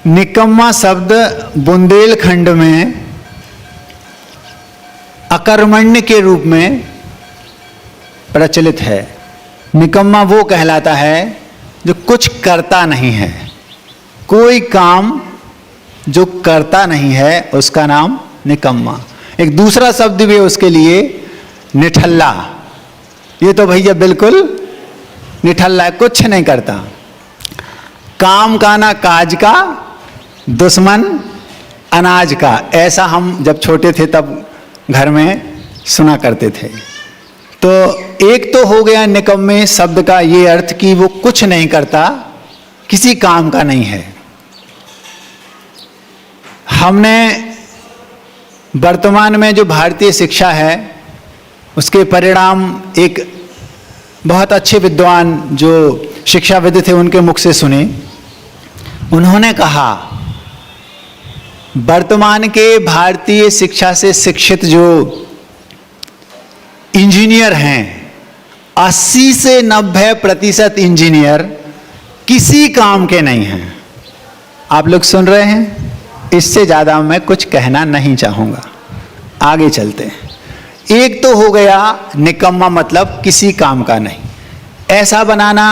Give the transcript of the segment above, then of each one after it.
निकम्मा शब्द बुंदेलखंड में अकर्मण्य के रूप में प्रचलित है। निकम्मा वो कहलाता है जो कुछ करता नहीं है, कोई काम जो करता नहीं है उसका नाम निकम्मा। एक दूसरा शब्द भी है उसके लिए, निठल्ला। ये तो भैया बिल्कुल निठल्ला है, कुछ नहीं करता, काम का ना काज का, दुश्मन अनाज का। ऐसा हम जब छोटे थे तब घर में सुना करते थे। तो एक तो हो गया निकम्मे शब्द का ये अर्थ कि वो कुछ नहीं करता, किसी काम का नहीं है। हमने वर्तमान में जो भारतीय शिक्षा है उसके परिणाम एक बहुत अच्छे विद्वान जो शिक्षाविद थे उनके मुख से सुने। उन्होंने कहा वर्तमान के भारतीय शिक्षा से शिक्षित जो इंजीनियर हैं, 80 से 90% इंजीनियर किसी काम के नहीं हैं। आप लोग सुन रहे हैं? इससे ज़्यादा मैं कुछ कहना नहीं चाहूँगा, आगे चलते हैं। एक तो हो गया निकम्मा, मतलब किसी काम का नहीं। ऐसा बनाना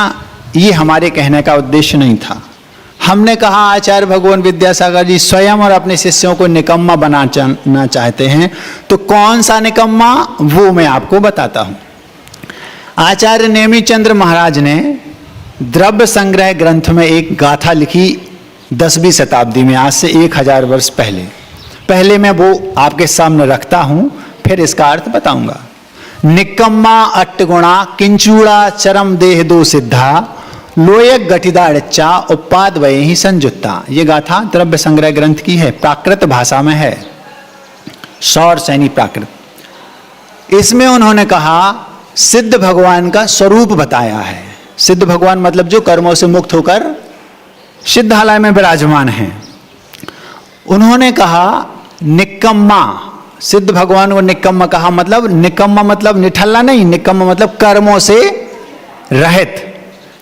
ये हमारे कहने का उद्देश्य नहीं था। हमने कहा आचार्य भगवान विद्यासागर जी स्वयं और अपने शिष्यों को निकम्मा बनाना चाहते हैं, तो कौन सा निकम्मा वो मैं आपको बताता हूँ। आचार्य नेमिचंद्र महाराज ने द्रव्य संग्रह ग्रंथ में एक गाथा लिखी 10वीं शताब्दी में, आज से 1000 वर्ष पहले मैं वो आपके सामने रखता हूँ, फिर इसका अर्थ बताऊंगा। निकम्मा अट्टगुणा किंचूड़ा चरम देह दो सिद्धा लोयक गठिदाचा उपाद वय ही संजुत्ता। ये गाथा द्रव्य संग्रह ग्रंथ की है, प्राकृत भाषा में है, सौर सैनी प्राकृत। इसमें उन्होंने कहा सिद्ध भगवान का स्वरूप बताया है। सिद्ध भगवान मतलब जो कर्मों से मुक्त होकर सिद्धालय में विराजमान हैं। उन्होंने कहा निकम्मा, सिद्ध भगवान को निकम्मा कहा, मतलब निकम्मा मतलब निठल्ला नहीं, निकम्मा मतलब कर्मों से रहित।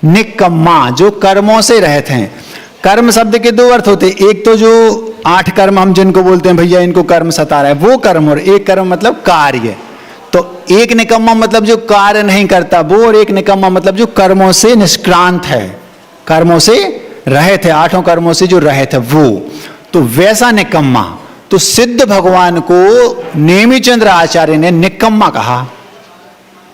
निकम्मा जो कर्मों से रहित हैं। कर्म शब्द के दो अर्थ होते, एक तो जो 8 कर्म हम जिनको बोलते हैं भैया इनको कर्म सता रहा है वो कर्म, और एक कर्म मतलब कार्य। तो एक निकम्मा मतलब जो कार्य नहीं करता वो, और एक निकम्मा मतलब जो कर्मों से निष्क्रांत है, कर्मों से रहित है, 8 कर्मों से जो रहित है वो। तो वैसा निकम्मा, तो सिद्ध भगवान को नेमिचंद्र आचार्य ने निकम्मा कहा।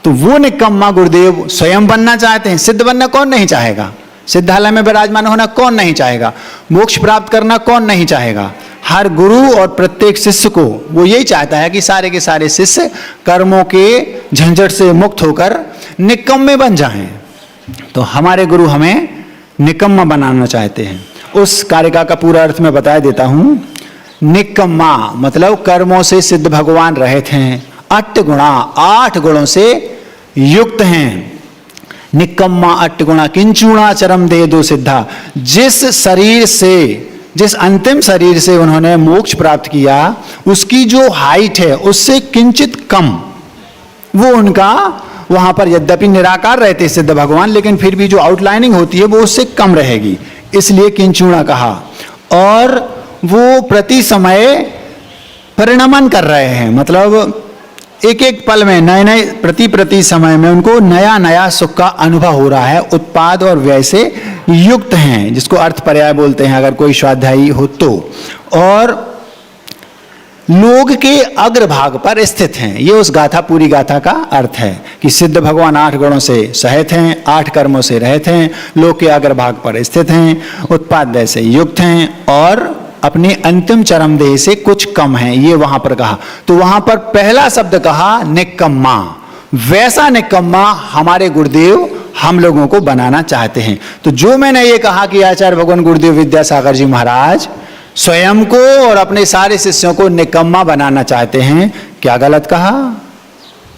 तो वो निकम्मा गुरुदेव स्वयं बनना चाहते हैं। सिद्ध बनना कौन नहीं चाहेगा? सिद्धालय में विराजमान होना कौन नहीं चाहेगा? मोक्ष प्राप्त करना कौन नहीं चाहेगा? हर गुरु और प्रत्येक शिष्य को वो यही चाहता है कि सारे के सारे शिष्य कर्मों के झंझट से मुक्त होकर निकम्मे बन जाएं। तो हमारे गुरु हमें निकम्मा बनाना चाहते हैं। उस कारिका का पूरा अर्थ मैं बता देता हूं। निकम्मा मतलब कर्मों से सिद्ध भगवान रहित हैं, 8 गुणा 8 गुणों से युक्त हैं। निकम्मा 8 गुणा किंचूणा चरम देह दो सिद्धा। जिस शरीर से, जिस अंतिम शरीर से उन्होंने मोक्ष प्राप्त किया उसकी जो हाइट है उससे किंचित कम, वो उनका वहां पर यद्यपि निराकार रहते सिद्ध भगवान, लेकिन फिर भी जो आउटलाइनिंग होती है वो उससे कम रहेगी, इसलिए किंचूणा कहा। और वो प्रति समय परिणमन कर रहे हैं, मतलब एक एक पल में नए नए प्रति समय में उनको नया नया सुख का अनुभव हो रहा है। उत्पाद और व्यय से युक्त हैं, जिसको अर्थ पर्याय बोलते हैं अगर कोई स्वाध्यायी हो तो। और लोग के अग्रभाग पर स्थित हैं। ये उस गाथा, पूरी गाथा का अर्थ है कि सिद्ध भगवान 8 गुणों से सहित हैं, 8 कर्मों से रहित हैं, लोग के अग्रभाग पर स्थित हैं, उत्पाद व्यय से युक्त हैं और अपने अंतिम चरम देह से कुछ कम है, ये वहां पर कहा। तो वहां पर पहला शब्द कहा निकम्मा। वैसा निकम्मा हमारे गुरुदेव हम लोगों को बनाना चाहते हैं। तो जो मैंने ये कहा कि आचार्य भगवान गुरुदेव विद्यासागर जी महाराज स्वयं को और अपने सारे शिष्यों को निकम्मा बनाना चाहते हैं, क्या गलत कहा?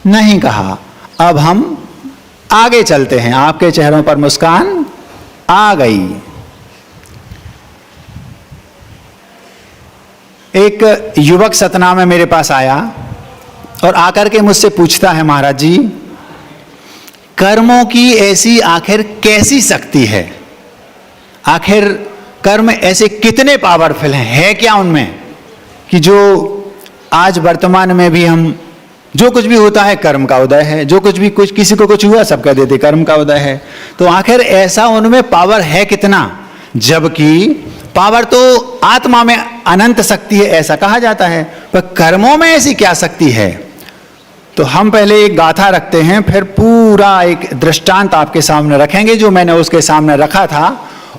नहीं कहा। अब हम आगे चलते हैं। आपके चेहरों पर मुस्कान आ गई। एक युवक सतना में मेरे पास आया और आकर के मुझसे पूछता है, महाराज जी कर्मों की ऐसी आखिर कैसी शक्ति है? आखिर कर्म ऐसे कितने पावरफुल हैं, है क्या उनमें कि जो आज वर्तमान में भी हम जो कुछ भी होता है कर्म का उदय है, जो कुछ भी कुछ किसी को कुछ हुआ सब कह देते कर्म का उदय है। तो आखिर ऐसा उनमें पावर है कितना, जबकि पावर तो आत्मा में अनंत शक्ति है ऐसा कहा जाता है, पर कर्मों में ऐसी क्या शक्ति है। तो हम पहले एक गाथा रखते हैं, फिर पूरा एक दृष्टांत आपके सामने रखेंगे जो मैंने उसके सामने रखा था,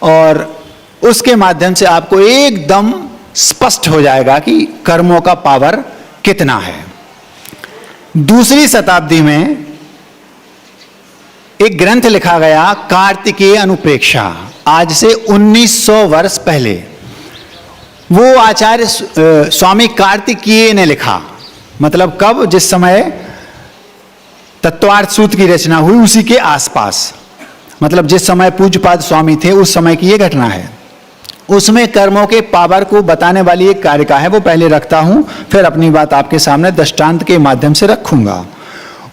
और उसके माध्यम से आपको एकदम स्पष्ट हो जाएगा कि कर्मों का पावर कितना है। दूसरी शताब्दी में एक ग्रंथ लिखा गया कार्तिकेय अनुप्रेक्षा, आज से 1900 वर्ष पहले। वो आचार्य स्वामी कार्तिकेय ने लिखा, मतलब कब, जिस समय तत्वार्थ सूत्र की रचना हुई उसी के आसपास, मतलब जिस समय पूज्यपाद स्वामी थे उस समय की ये घटना है। उसमें कर्मों के पावर को बताने वाली एक कारिका है, वो पहले रखता हूं, फिर अपनी बात आपके सामने दृष्टांत के माध्यम से रखूंगा।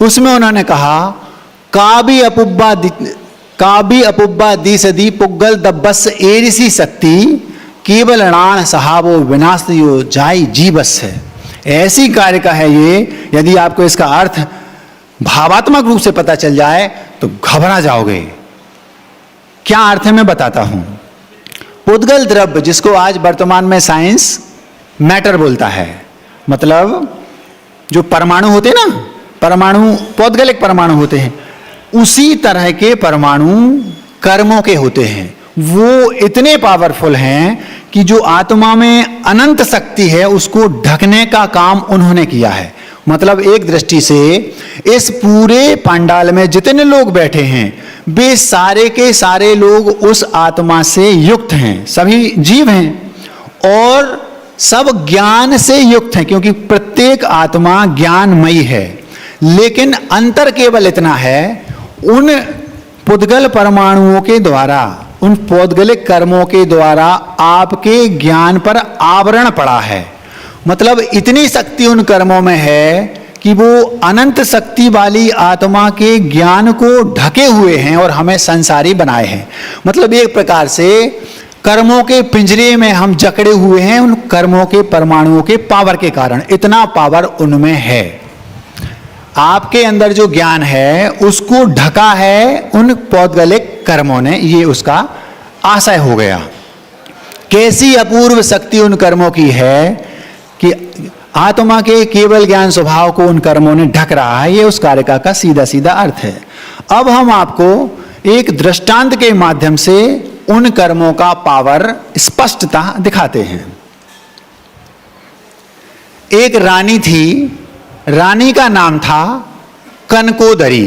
उसमें उन्होंने कहा काबी अपुब्बा दी सदी पुग्गल दब्बस एरिसी शक्ति केवल राण सहाबो विनाश यो जाई जीवस है। ऐसी कारिका है ये, यदि आपको इसका अर्थ भावात्मक रूप से पता चल जाए तो घबरा जाओगे। क्या अर्थ है मैं बताता हूं। पुद्गल द्रव्य, जिसको आज वर्तमान में साइंस मैटर बोलता है, मतलब जो परमाणु होते ना, परमाणु पौद्गलिक परमाणु होते हैं, उसी तरह के परमाणु कर्मों के होते हैं। वो इतने पावरफुल हैं कि जो आत्मा में अनंत शक्ति है उसको ढकने का काम उन्होंने किया है। मतलब एक दृष्टि से इस पूरे पंडाल में जितने लोग बैठे हैं वे सारे के सारे लोग उस आत्मा से युक्त हैं, सभी जीव हैं और सब ज्ञान से युक्त हैं, क्योंकि प्रत्येक आत्मा ज्ञानमयी है। लेकिन अंतर केवल इतना है, उन पुद्गल परमाणुओं के द्वारा, उन पौद्गलिक कर्मों के द्वारा आपके ज्ञान पर आवरण पड़ा है। मतलब इतनी शक्ति उन कर्मों में है कि वो अनंत शक्ति वाली आत्मा के ज्ञान को ढके हुए हैं और हमें संसारी बनाए हैं। मतलब एक प्रकार से कर्मों के पिंजरे में हम जकड़े हुए हैं उन कर्मों के परमाणुओं के पावर के कारण। इतना पावर उनमें है। आपके अंदर जो ज्ञान है उसको ढका है उन पौद्गलिक कर्मों ने, ये उसका आशय हो गया। कैसी अपूर्व शक्ति उन कर्मों की है कि आत्मा के केवल ज्ञान स्वभाव को उन कर्मों ने ढक रहा है। ये उस कारिका का सीधा सीधा अर्थ है। अब हम आपको एक दृष्टांत के माध्यम से उन कर्मों का पावर स्पष्टता दिखाते हैं। एक रानी थी, रानी का नाम था कनकोदरी।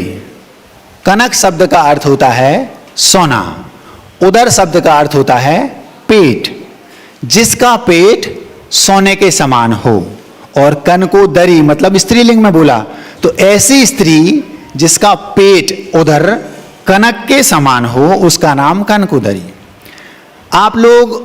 कनक शब्द का अर्थ होता है सोना, उदर शब्द का अर्थ होता है पेट, जिसका पेट सोने के समान हो। और कनकोदरी मतलब स्त्रीलिंग में बोला, तो ऐसी स्त्री जिसका पेट उधर कनक के समान हो उसका नाम कनकोदरी। आप लोग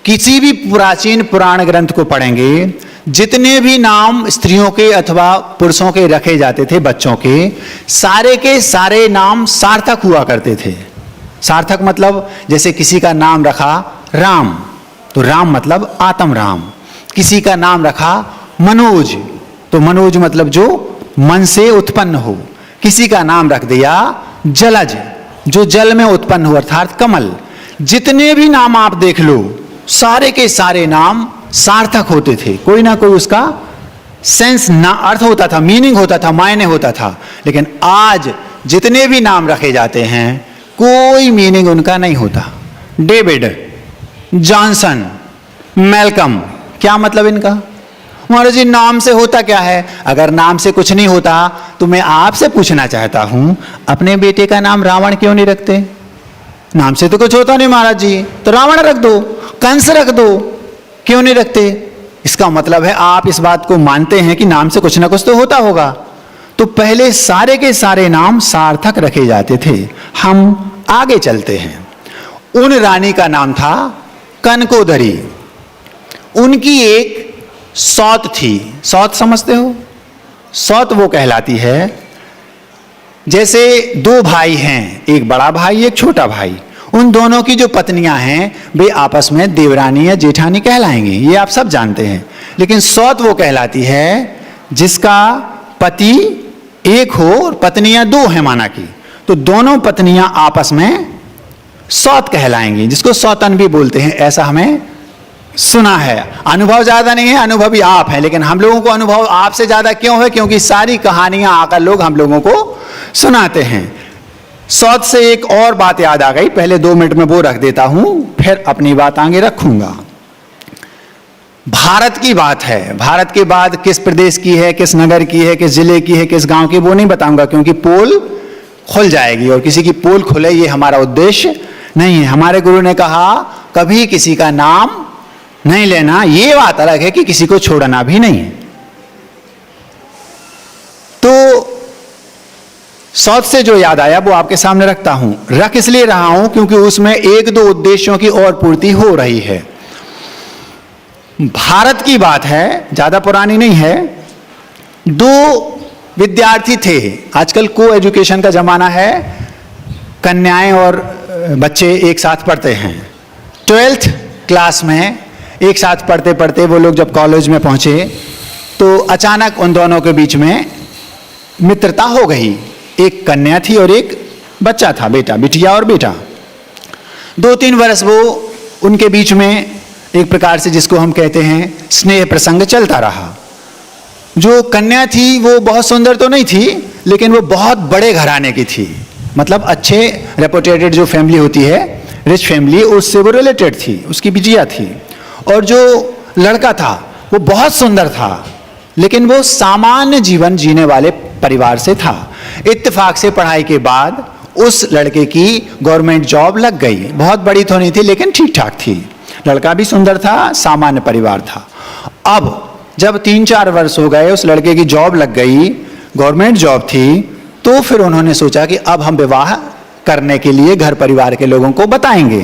किसी भी प्राचीन पुराण ग्रंथ को पढ़ेंगे, जितने भी नाम स्त्रियों के अथवा पुरुषों के रखे जाते थे बच्चों के सारे नाम सार्थक हुआ करते थे। सार्थक मतलब जैसे किसी का नाम रखा राम, तो राम मतलब आत्म राम। किसी का नाम रखा मनोज, तो मनोज मतलब जो मन से उत्पन्न हो। किसी का नाम रख दिया जलज, जो जल में उत्पन्न हो अर्थात कमल। जितने भी नाम आप देख लो सारे के सारे नाम सार्थक होते थे, कोई ना कोई उसका सेंस ना अर्थ होता था, मीनिंग होता था, मायने होता था। लेकिन आज जितने भी नाम रखे जाते हैं कोई मीनिंग उनका नहीं होता। डेविड, जॉनसन, मेलकम, क्या मतलब इनका? महाराज जी नाम से होता क्या है? अगर नाम से कुछ नहीं होता तो मैं आपसे पूछना चाहता हूं, अपने बेटे का नाम रावण क्यों नहीं रखते? नाम से तो कुछ होता नहीं महाराज जी, तो रावण रख दो, कंस रख दो, क्यों नहीं रखते? इसका मतलब है आप इस बात को मानते हैं कि नाम से कुछ ना कुछ तो होता होगा। तो पहले सारे के सारे नाम सार्थक रखे जाते थे। हम आगे चलते हैं। उन रानी का नाम था कनकोदरी। उनकी एक सौत थी। सौत समझते हो? सौत वो कहलाती है जैसे दो भाई हैं, एक बड़ा भाई एक छोटा भाई, उन दोनों की जो पत्नियां हैं वे आपस में देवरानी या जेठानी कहलाएंगी, ये आप सब जानते हैं। लेकिन सौत वो कहलाती है जिसका पति एक हो और पत्नियां दो हैं माना की, तो दोनों पत्नियां आपस में सौत कहलाएंगी, जिसको सौतन भी बोलते हैं, ऐसा हमें सुना है। अनुभव ज्यादा नहीं है, अनुभवी आप हैं, लेकिन हम लोगों को अनुभव आपसे ज्यादा क्यों है? क्योंकि सारी कहानियां आकर लोग हम लोगों को सुनाते हैं। सौत से एक और बात याद आ गई, पहले 2 मिनट में वो रख देता हूं, फिर अपनी बात आगे रखूंगा। भारत की बात है, भारत के बाद किस प्रदेश की है, किस नगर की है, किस जिले की है, किस गांव की, वो नहीं बताऊंगा, क्योंकि पोल खुल जाएगी और किसी की पोल खुले ये हमारा उद्देश्य नहीं है। हमारे गुरु ने कहा कभी किसी का नाम नहीं लेना, ये बात अलग है कि किसी को छोड़ना भी नहीं है। तो सौत से जो याद आया वो आपके सामने रखता हूं। रख इसलिए रहा हूं क्योंकि उसमें 1-2 उद्देश्यों की और पूर्ति हो रही है। भारत की बात है, ज्यादा पुरानी नहीं है। 2 विद्यार्थी थे, आजकल को एजुकेशन का जमाना है, कन्याएं और बच्चे एक साथ पढ़ते हैं। 12th क्लास में एक साथ पढ़ते पढ़ते वो लोग जब कॉलेज में पहुंचे तो अचानक उन दोनों के बीच में मित्रता हो गई। एक कन्या थी और एक बच्चा था, बेटा, बिटिया और बेटा। 2-3 वर्ष वो उनके बीच में एक प्रकार से जिसको हम कहते हैं स्नेह प्रसंग चलता रहा। जो कन्या थी वो बहुत सुंदर तो नहीं थी, लेकिन वो बहुत बड़े घराने की थी, मतलब अच्छे रेपुटेटेड जो फैमिली होती है, रिच फैमिली, उससे वो रिलेटेड थी, उसकी बिटिया थी। और जो लड़का था वो बहुत सुंदर था, लेकिन वो सामान्य जीवन जीने वाले परिवार से था। इत्तेफाक से पढ़ाई के बाद उस लड़के की गवर्नमेंट जॉब लग गई, बहुत बड़ी तो नहीं थी लेकिन ठीक ठाक थी। लड़का भी सुंदर था, सामान्य परिवार था। अब जब 3-4 वर्ष हो गए, उस लड़के की जॉब लग गई, गवर्नमेंट जॉब थी, तो फिर उन्होंने सोचा कि अब हम विवाह करने के लिए घर परिवार के लोगों को बताएंगे।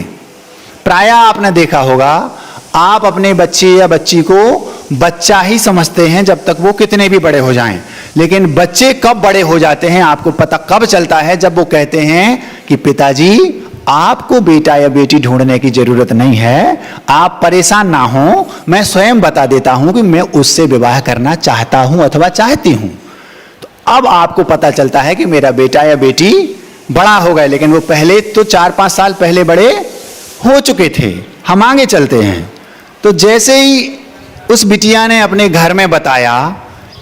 प्रायः आपने देखा होगा, आप अपने बच्चे या बच्ची को बच्चा ही समझते हैं जब तक वो कितने भी बड़े हो जाएं, लेकिन बच्चे कब बड़े हो जाते हैं आपको पता कब चलता है? जब वो कहते हैं कि पिताजी आपको बेटा या बेटी ढूंढने की जरूरत नहीं है, आप परेशान ना हो, मैं स्वयं बता देता हूं कि मैं उससे विवाह करना चाहता हूं अथवा चाहती हूं। तो अब आपको पता चलता है कि मेरा बेटा या बेटी बड़ा हो गए, लेकिन वो पहले तो 4-5 साल पहले बड़े हो चुके थे। हम आगे चलते हैं। तो जैसे ही उस बिटिया ने अपने घर में बताया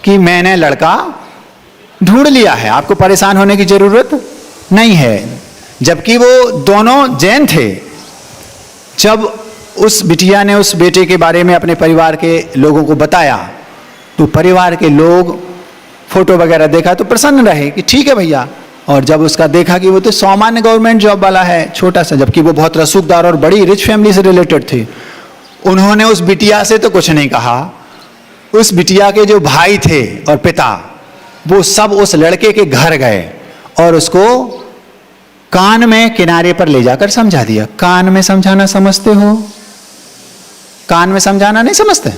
कि मैंने लड़का ढूंढ लिया है, आपको परेशान होने की जरूरत नहीं है, जबकि वो दोनों जैन थे। जब उस बिटिया ने उस बेटे के बारे में अपने परिवार के लोगों को बताया तो परिवार के लोग फोटो वगैरह देखा तो प्रसन्न रहे कि ठीक है भैया, और जब उसका देखा कि वो तो सामान्य गवर्नमेंट जॉब वाला है, छोटा सा, जबकि वो बहुत रसूखदार और बड़ी रिच फैमिली से रिलेटेड थे, उन्होंने उस बिटिया से तो कुछ नहीं कहा। उस बिटिया के जो भाई थे और पिता, वो सब उस लड़के के घर गए और उसको कान में किनारे पर ले जाकर समझा दिया। कान में समझाना समझते हो? कान में समझाना नहीं समझते?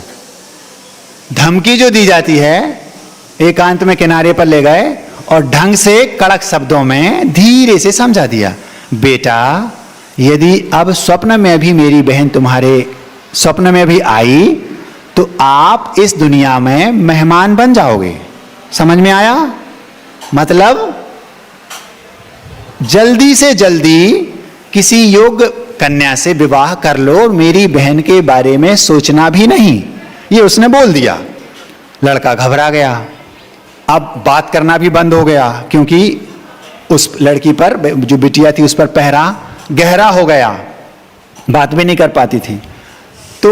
धमकी जो दी जाती है, एकांत में किनारे पर ले गए और ढंग से कड़क शब्दों में धीरे से समझा दिया, बेटा यदि अब स्वप्न में भी मेरी बहन तुम्हारे स्वप्न में भी आई तो आप इस दुनिया में मेहमान बन जाओगे। समझ में आया? मतलब जल्दी से जल्दी किसी योग्य कन्या से विवाह कर लो, मेरी बहन के बारे में सोचना भी नहीं, ये उसने बोल दिया। लड़का घबरा गया, अब बात करना भी बंद हो गया, क्योंकि उस लड़की पर, जो बिटिया थी, उस पर पहरा गहरा हो गया, बात भी नहीं कर पाती थी। तो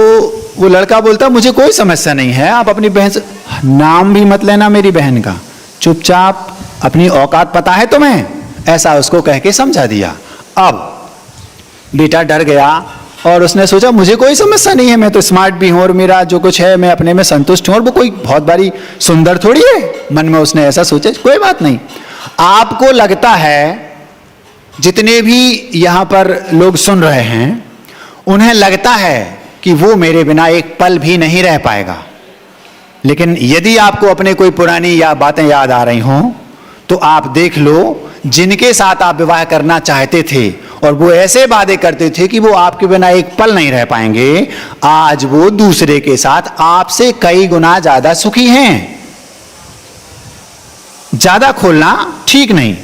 वो लड़का बोलता मुझे कोई समस्या नहीं है, आप अपनी बहन से नाम भी मत लेना मेरी बहन का, चुपचाप, अपनी औकात पता है तुम्हें, ऐसा उसको कह के समझा दिया। अब बेटा डर गया और उसने सोचा मुझे कोई समस्या नहीं है, मैं तो स्मार्ट भी हूं और मेरा जो कुछ है मैं अपने में संतुष्ट हूं, और वो कोई बहुत बड़ी सुंदर थोड़ी है। मन में उसने ऐसा सोचा, कोई बात नहीं। आपको लगता है, जितने भी यहां पर लोग सुन रहे हैं उन्हें लगता है कि वो मेरे बिना एक पल भी नहीं रह पाएगा, लेकिन यदि आपको अपने कोई पुरानी बातें याद आ रही हों तो आप देख लो, जिनके साथ आप विवाह करना चाहते थे और वो ऐसे वादे करते थे कि वो आपके बिना एक पल नहीं रह पाएंगे, आज वो दूसरे के साथ आपसे कई गुना ज्यादा सुखी हैं। ज्यादा खोलना ठीक नहीं।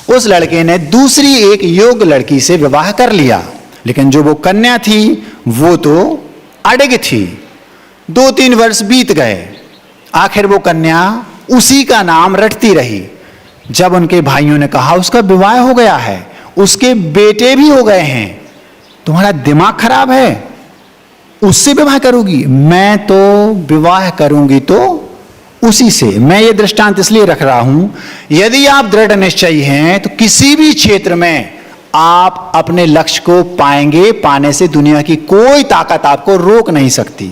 उस लड़के ने दूसरी एक योग्य लड़की से विवाह कर लिया, लेकिन जो वो कन्या थी वो तो अड़ग थी। 2-3 वर्ष बीत गए, आखिर वो कन्या उसी का नाम रटती रही। जब उनके भाइयों ने कहा उसका विवाह हो गया है, उसके बेटे भी हो गए हैं, तुम्हारा दिमाग खराब है, उससे विवाह करोगी? मैं तो विवाह करूंगी तो उसी से। मैं ये दृष्टांत इसलिए रख रहा हूं, यदि आप दृढ़ निश्चयी हैं तो किसी भी क्षेत्र में आप अपने लक्ष्य को पाएंगे। पाने से दुनिया की कोई ताकत आपको रोक नहीं सकती।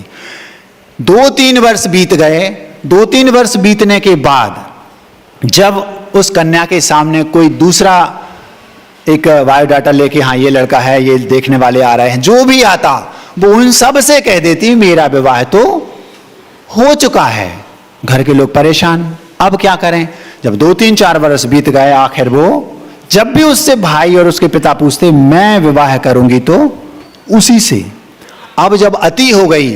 2-3 वर्ष बीत गए। 2-3 वर्ष बीतने के बाद जब उस कन्या के सामने कोई दूसरा एक बायोडाटा लेके, हाँ ये लड़का है, ये देखने वाले आ रहे हैं, जो भी आता वो उन सब से कह देती मेरा विवाह तो हो चुका है। घर के लोग परेशान, अब क्या करें? जब 2-3-4 वर्ष बीत गए, आखिर वो जब भी उससे भाई और उसके पिता पूछते मैं विवाह करूंगी तो उसी से। अब जब अति हो गई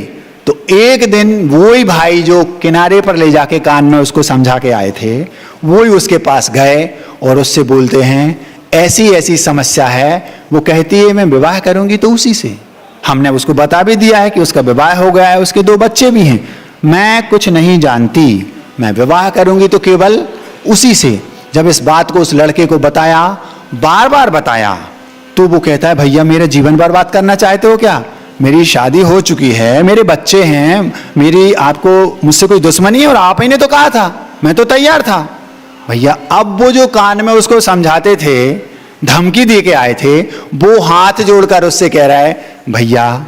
तो एक दिन वही भाई जो किनारे पर ले जाके कान में उसको समझा के आए थे, वही उसके पास गए और उससे बोलते हैं ऐसी ऐसी समस्या है। वो कहती है मैं विवाह करूंगी तो उसी से। हमने उसको बता भी दिया है कि उसका विवाह हो गया है, उसके 2 बच्चे भी हैं। मैं कुछ नहीं जानती, मैं विवाह करूंगी तो केवल उसी से। जब इस बात को उस लड़के को बताया, बार बार बताया, तो वो कहता है भैया मेरा जीवन बर्बाद करना चाहते हो क्या? मेरी शादी हो चुकी है, मेरे बच्चे हैं, मेरी आपको मुझसे कोई दुश्मनी है? और आप ही ने तो कहा था, मैं तो तैयार था। भैया अब वो जो कान में उसको समझाते थे, धमकी दे के आए थे, वो हाथ जोड़कर उससे कह रहा है भैया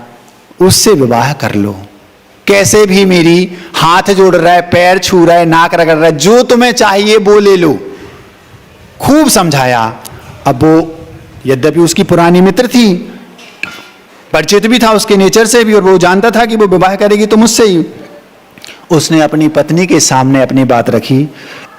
उससे विवाह कर लो। कैसे भी मेरी हाथ जोड़ रहा है, पैर छू रहा है, नाक रगड़ रहा है, जो तुम्हें चाहिए वो ले लो। खूब समझाया। अब वो यद्यपि उसकी पुरानी मित्र थी, परिचित भी था उसके नेचर से भी, और वो जानता था कि वो विवाह करेगी तो मुझसे ही। उसने अपनी पत्नी के सामने अपनी बात रखी।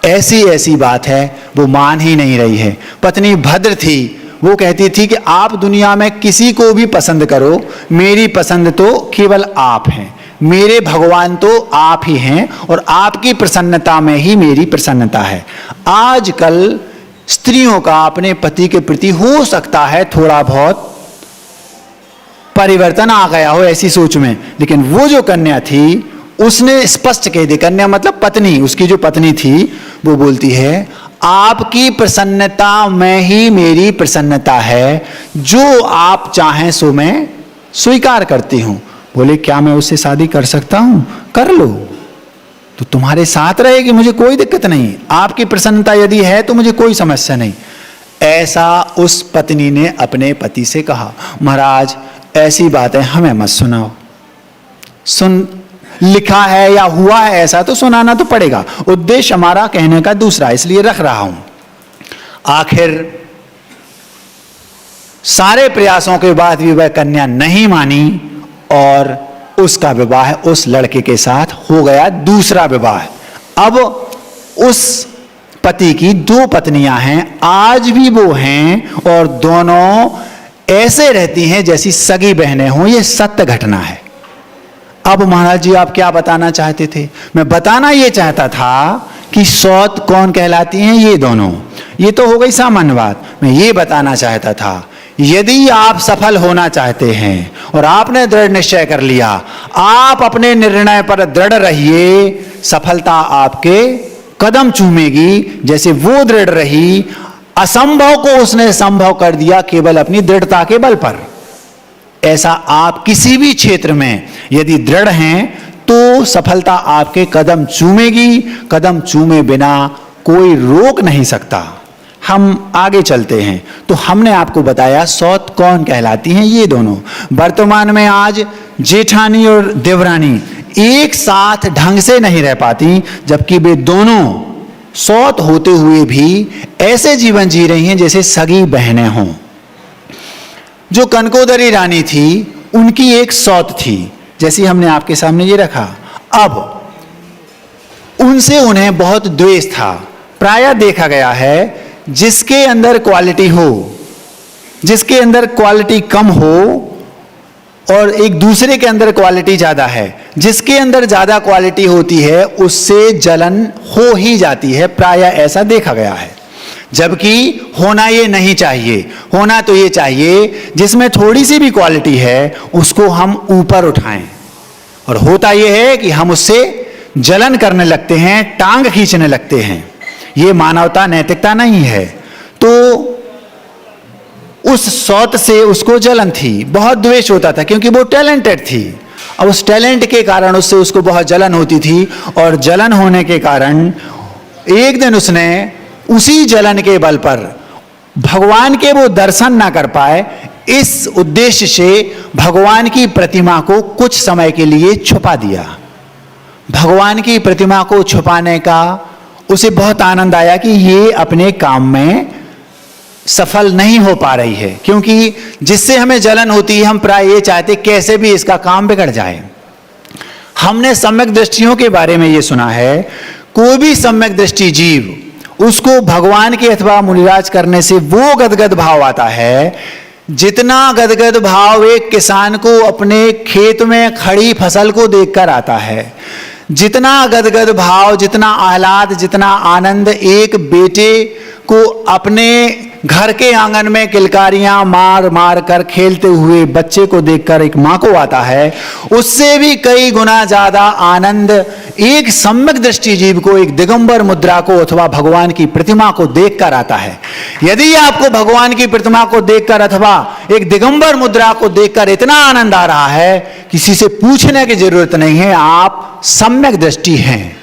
ऐसी ऐसी बात है, वो मान ही नहीं रही है। पत्नी भद्र थी, वो कहती थी कि आप दुनिया में किसी को भी पसंद करो, मेरी पसंद तो केवल आप हैं, मेरे भगवान तो आप ही हैं, और आपकी प्रसन्नता में ही मेरी प्रसन्नता है। आजकल स्त्रियों का अपने पति के प्रति हो सकता है थोड़ा बहुत परिवर्तन आ गया हो ऐसी सोच में, लेकिन वो जो कन्या थी उसने स्पष्ट कह दी, कन्या मतलब पत्नी, उसकी जो पत्नी थी वो बोलती है आपकी प्रसन्नता में ही मेरी प्रसन्नता है, जो आप चाहें सो मैं स्वीकार करती हूं। बोले क्या मैं उससे शादी कर सकता हूं? कर लो, तो तुम्हारे साथ रहेगी, मुझे कोई दिक्कत नहीं, आपकी प्रसन्नता यदि है तो मुझे कोई समस्या नहीं। ऐसा उस पत्नी ने अपने पति से कहा। महाराज ऐसी बातें हमें मत सुनाओ, सुन लिखा है या हुआ है ऐसा तो सुनाना तो पड़ेगा। उद्देश्य हमारा कहने का दूसरा, इसलिए रख रहा हूं। आखिर सारे प्रयासों के बाद भी वह कन्या नहीं मानी और उसका विवाह उस लड़के के साथ हो गया, दूसरा विवाह। अब उस पति की 2 पत्नियां हैं, आज भी वो हैं, और दोनों ऐसे रहती हैं जैसी सगी बहनें हों। ये सत्य घटना है। अब महाराज जी आप क्या बताना चाहते थे? मैं बताना ये चाहता था कि सौत कौन कहलाती हैं ये दोनों, ये तो हो गई सामान्य बात। मैं ये बताना चाहता था यदि आप सफल होना चाहते हैं और आपने दृढ़ निश्चय कर लिया, आप अपने निर्णय पर दृढ़ रहिए, सफलता आपके कदम चूमेगी जैसे वो दृढ़ रही। असंभव को उसने संभव कर दिया केवल अपनी दृढ़ता के बल पर। ऐसा आप किसी भी क्षेत्र में यदि दृढ़ हैं तो सफलता आपके कदम चूमेगी, कदम चूमे बिना कोई रोक नहीं सकता। हम आगे चलते हैं तो हमने आपको बताया सौत कौन कहलाती हैं ये दोनों। वर्तमान में आज जेठानी और देवरानी एक साथ ढंग से नहीं रह पाती, जबकि वे दोनों सौत होते हुए भी ऐसे जीवन जी रही हैं जैसे सगी बहनें हों। जो कनकोदरी रानी थी उनकी एक सौत थी, जैसी हमने आपके सामने ये रखा। अब उनसे उन्हें बहुत द्वेष था। प्रायः देखा गया है जिसके अंदर क्वालिटी हो जिसके अंदर क्वालिटी कम हो और एक दूसरे के अंदर क्वालिटी ज़्यादा है, जिसके अंदर ज़्यादा क्वालिटी होती है उससे जलन हो ही जाती है, प्रायः ऐसा देखा गया है। जबकि होना ये नहीं चाहिए, होना तो ये चाहिए जिसमें थोड़ी सी भी क्वालिटी है उसको हम ऊपर उठाएं, और होता ये है कि हम उससे जलन करने लगते हैं, टांग खींचने लगते हैं। ये मानवता, नैतिकता नहीं है। तो उस सौत से उसको जलन थी, बहुत द्वेष होता था क्योंकि वो टैलेंटेड थी। अब उस टैलेंट के कारण उससे उसको बहुत जलन होती थी, और जलन होने के कारण एक दिन उसने उसी जलन के बल पर भगवान के वो दर्शन ना कर पाए, इस उद्देश्य से भगवान की प्रतिमा को कुछ समय के लिए छुपा दिया। भगवान की प्रतिमा को छुपाने का उसे बहुत आनंद आया कि ये अपने काम में सफल नहीं हो पा रही है, क्योंकि जिससे हमें जलन होती है हम प्राय ये चाहते कैसे भी इसका काम बिगड़ जाए। हमने सम्यक दृष्टियों के बारे में ये सुना है, कोई भी सम्यक दृष्टि जीव, उसको भगवान के अथवा मुनिराज करने से वो गदगद भाव आता है जितना गदगद भाव एक किसान को अपने खेत में खड़ी फसल को देखकर आता है, जितना गदगद भाव, जितना आह्लाद, जितना आनंद एक बेटे को अपने घर के आंगन में किलकारियां मार मार कर खेलते हुए बच्चे को देखकर एक मां को आता है, उससे भी कई गुना ज्यादा आनंद एक सम्यक दृष्टि जीव को, एक दिगंबर मुद्रा को अथवा भगवान की प्रतिमा को देखकर आता है। यदि आपको भगवान की प्रतिमा को देखकर अथवा एक दिगंबर मुद्रा को देखकर इतना आनंद आ रहा है, किसी से पूछने की जरूरत नहीं है, आप सम्यक दृष्टि हैं।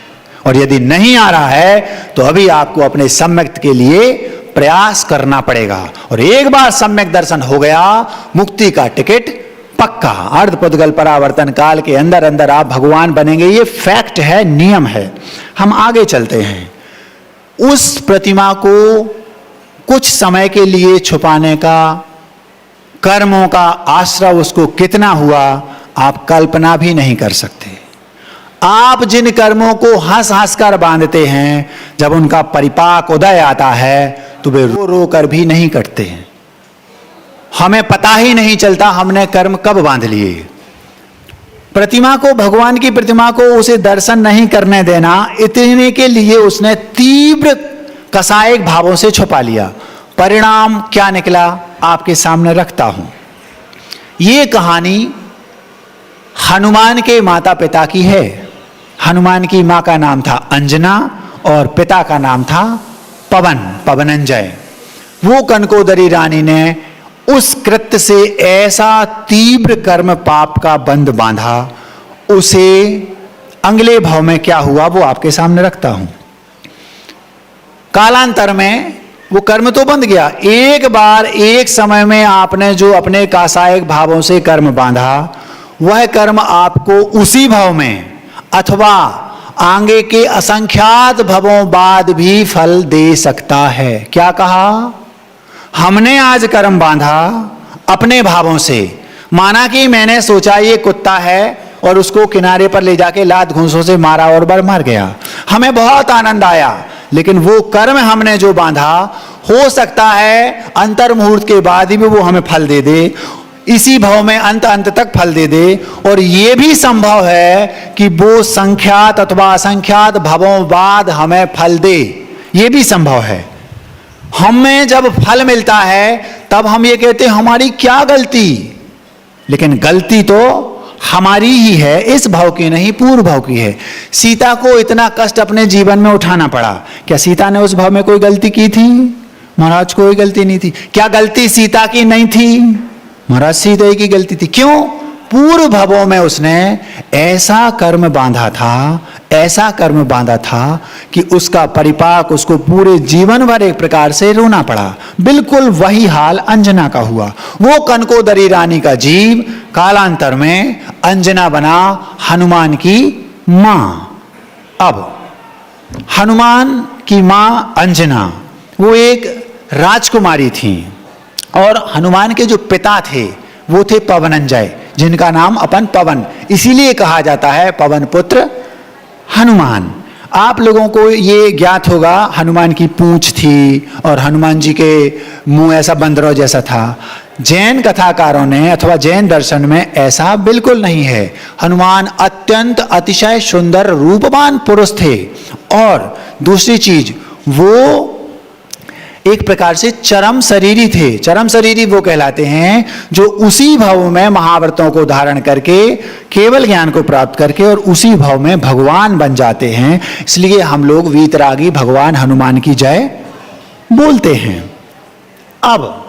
और यदि नहीं आ रहा है तो अभी आपको अपने सम्यक के लिए प्रयास करना पड़ेगा, और एक बार सम्यक दर्शन हो गया, मुक्ति का टिकट पक्का। अर्धपुद्गल परावर्तन काल के अंदर अंदर आप भगवान बनेंगे, ये फैक्ट है, नियम है। हम आगे चलते हैं। उस प्रतिमा को कुछ समय के लिए छुपाने का, कर्मों का आश्रय उसको कितना हुआ आप कल्पना भी नहीं कर सकते। आप जिन कर्मों को हंस हंस कर बांधते हैं, जब उनका परिपाक उदय आता है तो वे रो रो कर भी नहीं कटते हैं। हमें पता ही नहीं चलता हमने कर्म कब बांध लिए। प्रतिमा को, भगवान की प्रतिमा को उसे दर्शन नहीं करने देना, इतने के लिए उसने तीव्र कसायिक भावों से छुपा लिया। परिणाम क्या निकला आपके सामने रखता हूं। ये कहानी हनुमान के माता पिता की है। हनुमान की मां का नाम था अंजना और पिता का नाम था पवनंजय। वो कनकोदरी रानी ने उस कृत्य से ऐसा तीव्र कर्म पाप का बंध बांधा, उसे अगले भाव में क्या हुआ वो आपके सामने रखता हूं। कालांतर में वो कर्म तो बंध गया। एक बार एक समय में आपने जो अपने कासायिक भावों से कर्म बांधा, वह कर्म आपको उसी भाव में अथवा आगे के असंख्यात भवों बाद भी फल दे सकता है। क्या कहा? हमने आज कर्म बांधा अपने भावों से, माना कि मैंने सोचा ये कुत्ता है और उसको किनारे पर ले जाके लात घूंसों से मारा और बार मर गया, हमें बहुत आनंद आया। लेकिन वो कर्म हमने जो बांधा, हो सकता है अंतर मुहूर्त के बाद ही वो हमें फल दे दे, इसी भाव में अंत तक फल दे दे। और ये भी संभव है कि वो संख्यात अथवा असंख्यात भावों बाद हमें फल दे, ये भी संभव है। हमें जब फल मिलता है तब हम ये कहते हैं हमारी क्या गलती, लेकिन गलती तो हमारी ही है, इस भाव की नहीं, पूर्व भाव की है। सीता को इतना कष्ट अपने जीवन में उठाना पड़ा, क्या सीता ने उस भाव में कोई गलती की थी? महाराज कोई गलती नहीं थी। क्या गलती सीता की नहीं थी? महाराज सीता की गलती थी। क्यों? पूर्व भावों में उसने ऐसा कर्म बांधा था, ऐसा कर्म बांधा था कि उसका परिपाक उसको पूरे जीवन भर एक प्रकार से रोना पड़ा। बिल्कुल वही हाल अंजना का हुआ। वो कनकोदरी रानी का जीव कालांतर में अंजना बना हनुमान की मां। अब हनुमान की मां अंजना वो एक राजकुमारी थी, और हनुमान के जो पिता थे वो थे पवनंजय, जिनका नाम अपन पवन, इसीलिए कहा जाता है पवन पुत्र हनुमान। आप लोगों को ये ज्ञात होगा, हनुमान की पूंछ थी और हनुमान जी के मुंह ऐसा बंदरों जैसा था। जैन कथाकारों ने अथवा जैन दर्शन में ऐसा बिल्कुल नहीं है। हनुमान अत्यंत अतिशय सुंदर रूपवान पुरुष थे। और दूसरी चीज, वो एक प्रकार से चरम शरीरी थे। चरम शरीरी वो कहलाते हैं जो उसी भाव में महाव्रतों को धारण करके केवल ज्ञान को प्राप्त करके और उसी भाव में भगवान बन जाते हैं। इसलिए हम लोग वीतरागी भगवान हनुमान की जय बोलते हैं। अब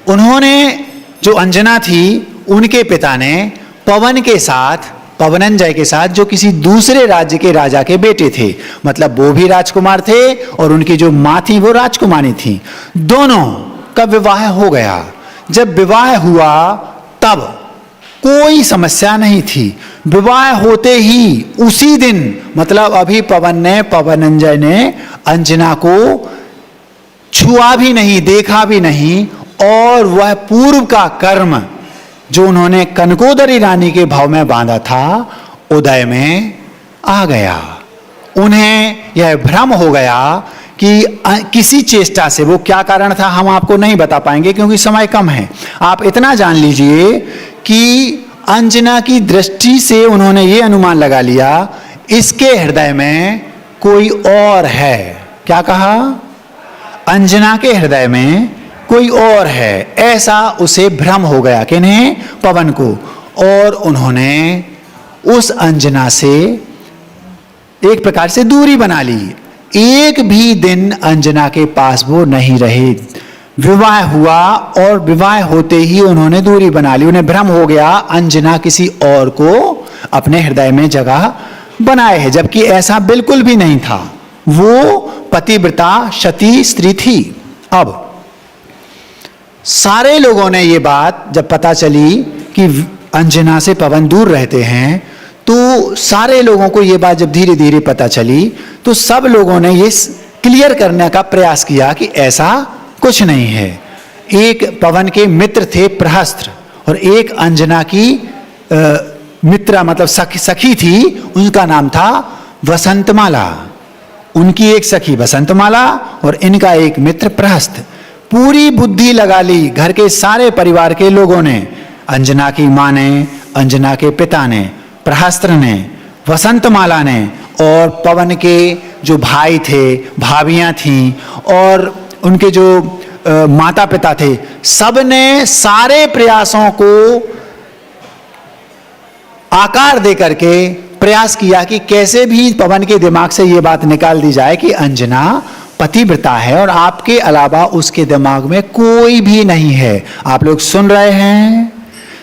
उन्होंने, जो अंजना थी, उनके पिता ने पवन के साथ, पवनंजय के साथ, जो किसी दूसरे राज्य के राजा के बेटे थे, मतलब वो भी राजकुमार थे और उनकी जो मां थी वो राजकुमारी थी, दोनों का विवाह हो गया। जब विवाह हुआ तब कोई समस्या नहीं थी। विवाह होते ही उसी दिन, मतलब अभी पवनंजय ने अंजना को छुआ भी नहीं, देखा भी नहीं, और वह पूर्व का कर्म जो उन्होंने कनकोदरी रानी के भाव में बांधा था, उदय में आ गया। उन्हें यह भ्रम हो गया कि किसी चेष्टा से, वो क्या कारण था हम आपको नहीं बता पाएंगे क्योंकि समय कम है। आप इतना जान लीजिए कि अंजना की दृष्टि से उन्होंने ये अनुमान लगा लिया, इसके हृदय में कोई और है। क्या कहा? अंजना के हृदय में कोई और है, ऐसा उसे भ्रम हो गया। किन्हें? पवन को। और उन्होंने उस अंजना से एक प्रकार से दूरी बना ली। एक भी दिन अंजना के पास वो नहीं रहे। विवाह हुआ और विवाह होते ही उन्होंने दूरी बना ली। उन्हें भ्रम हो गया अंजना किसी और को अपने हृदय में जगह बनाए है, जबकि ऐसा बिल्कुल भी नहीं था। वो पतिव्रता सती स्त्री थी। अब सारे लोगों ने ये बात जब पता चली कि अंजना से पवन दूर रहते हैं, तो सारे लोगों को ये बात जब धीरे धीरे पता चली, तो सब लोगों ने ये क्लियर करने का प्रयास किया कि ऐसा कुछ नहीं है। एक पवन के मित्र थे प्रहस्त्र, और एक अंजना की मित्रा मतलब सखी थी, उनका नाम था वसंतमाला। उनकी एक सखी वसंतमाला और इनका एक मित्र प्रहस्त। पूरी बुद्धि लगा ली घर के सारे परिवार के लोगों ने, अंजना की मां ने, अंजना के पिता ने, प्रहस्त्र ने, वसंतमाला ने, और पवन के जो भाई थे, भाभियां थीं, और उनके जो माता पिता थे, सब ने सारे प्रयासों को आकार दे करके प्रयास किया कि कैसे भी पवन के दिमाग से ये बात निकाल दी जाए कि अंजना पतिव्रता है और आपके अलावा उसके दिमाग में कोई भी नहीं है। आप लोग सुन रहे हैं?